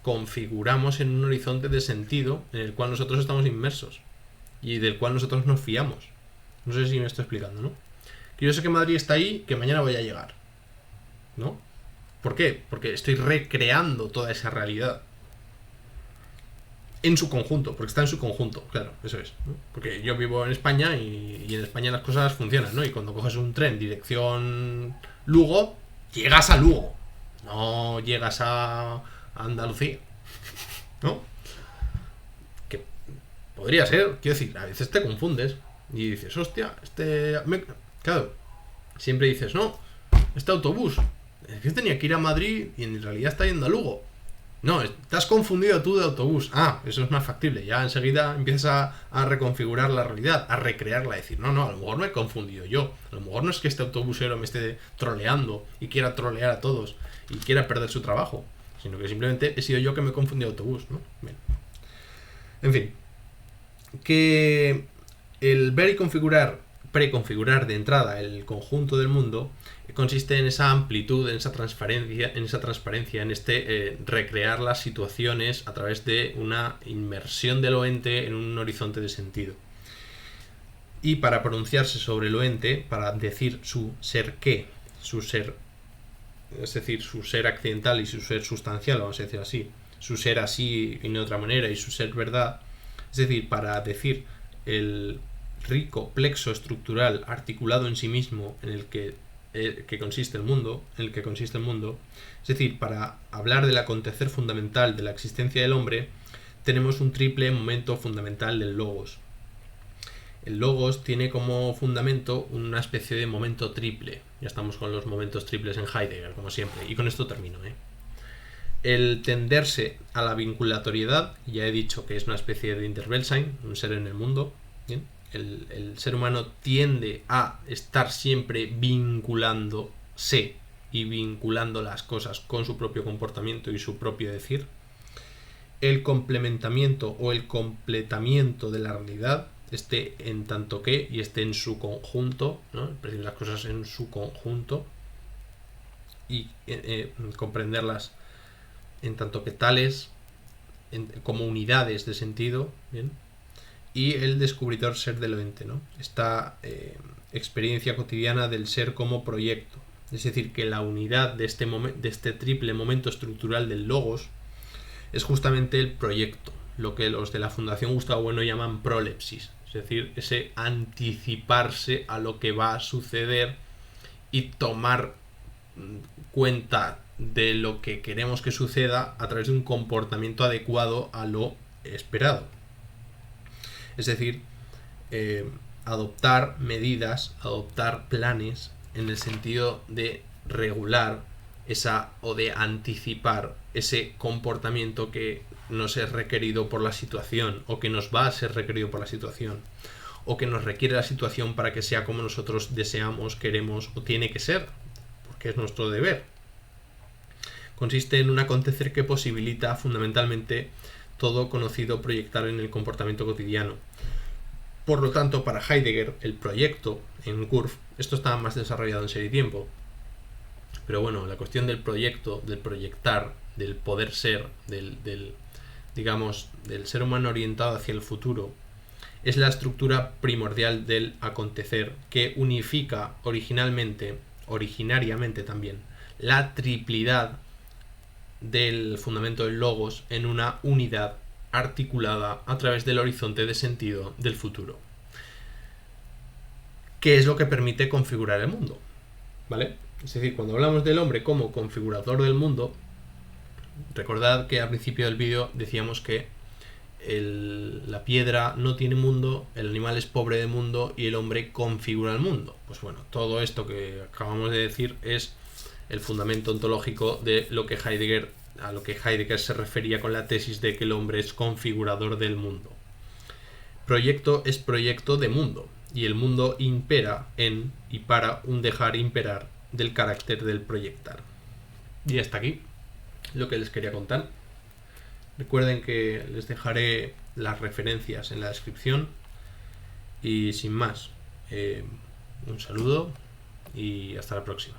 configuramos en un horizonte de sentido en el cual nosotros estamos inmersos y del cual nosotros nos fiamos. No sé si me estoy explicando, ¿no? Que yo sé que Madrid está ahí, que mañana voy a llegar, ¿no? ¿Por qué? Porque estoy recreando toda esa realidad en su conjunto, porque está en su conjunto, claro, eso es, ¿no? Porque yo vivo en España y en España las cosas funcionan, ¿no? Y cuando coges un tren dirección Lugo, llegas a Lugo, no llegas a Andalucía, ¿no? Que podría ser, quiero decir, a veces te confundes y dices, hostia, claro, siempre dices, no, este autobús, es que tenía que ir a Madrid y en realidad está yendo a Lugo. No, te has confundido tú de autobús. Ah, eso es más factible. Ya enseguida empiezas a reconfigurar la realidad, a recrearla, a decir, no, a lo mejor me he confundido yo. A lo mejor no es que este autobusero me esté troleando y quiera trolear a todos y quiera perder su trabajo, sino que simplemente he sido yo que me he confundido de autobús, ¿no? Bien. En fin, que el ver y preconfigurar de entrada el conjunto del mundo consiste en esa amplitud, en esa transparencia, en recrear las situaciones a través de una inmersión del ente en un horizonte de sentido. Y para pronunciarse sobre el ente, para decir su ser qué, su ser, es decir, su ser accidental y su ser sustancial, vamos a decir así, su ser así y de otra manera y su ser verdad, es decir, para decir el rico plexo estructural articulado en sí mismo en el que consiste el mundo, es decir, para hablar del acontecer fundamental de la existencia del hombre, tenemos un triple momento fundamental del logos. El logos tiene como fundamento una especie de momento triple. Ya estamos con los momentos triples en Heidegger, como siempre, y con esto termino, El tenderse a la vinculatoriedad, ya he dicho que es una especie de Interweltsein, un ser en el mundo, ¿bien? El ser humano tiende a estar siempre vinculándose y vinculando las cosas con su propio comportamiento y su propio decir. El complementamiento o el completamiento de la realidad, esté en tanto que y esté en su conjunto, ¿no? Percibir las cosas en su conjunto y comprenderlas en tanto que tales, como unidades de sentido, ¿bien? y el descubridor ser del ente, ¿no? Esta experiencia cotidiana del ser como proyecto. Es decir, que la unidad de este triple momento estructural del logos es justamente el proyecto, lo que los de la Fundación Gustavo Bueno llaman prolepsis, es decir, ese anticiparse a lo que va a suceder y tomar cuenta de lo que queremos que suceda a través de un comportamiento adecuado a lo esperado. Es decir, adoptar medidas, adoptar planes en el sentido de regular o de anticipar ese comportamiento que nos es requerido por la situación, o que nos va a ser requerido por la situación, o que nos requiere la situación para que sea como nosotros deseamos, queremos o tiene que ser, porque es nuestro deber. Consiste en un acontecer que posibilita fundamentalmente todo conocido proyectar en el comportamiento cotidiano. Por lo tanto, para Heidegger, el proyecto en Curve, esto estaba más desarrollado en Ser y Tiempo, pero bueno, la cuestión del proyecto, del proyectar, del poder ser, del ser humano orientado hacia el futuro, es la estructura primordial del acontecer que unifica originariamente también, la triplidad del fundamento del logos en una unidad articulada a través del horizonte de sentido del futuro, que es lo que permite configurar el mundo, ¿vale? Es decir, cuando hablamos del hombre como configurador del mundo, recordad que al principio del vídeo decíamos que la piedra no tiene mundo, el animal es pobre de mundo y el hombre configura el mundo. Pues bueno, todo esto que acabamos de decir es el fundamento ontológico de a lo que Heidegger se refería con la tesis de que el hombre es configurador del mundo. Proyecto es proyecto de mundo, y el mundo impera en y para un dejar imperar del carácter del proyectar. Y hasta aquí lo que les quería contar. Recuerden que les dejaré las referencias en la descripción. Y sin más, un saludo y hasta la próxima.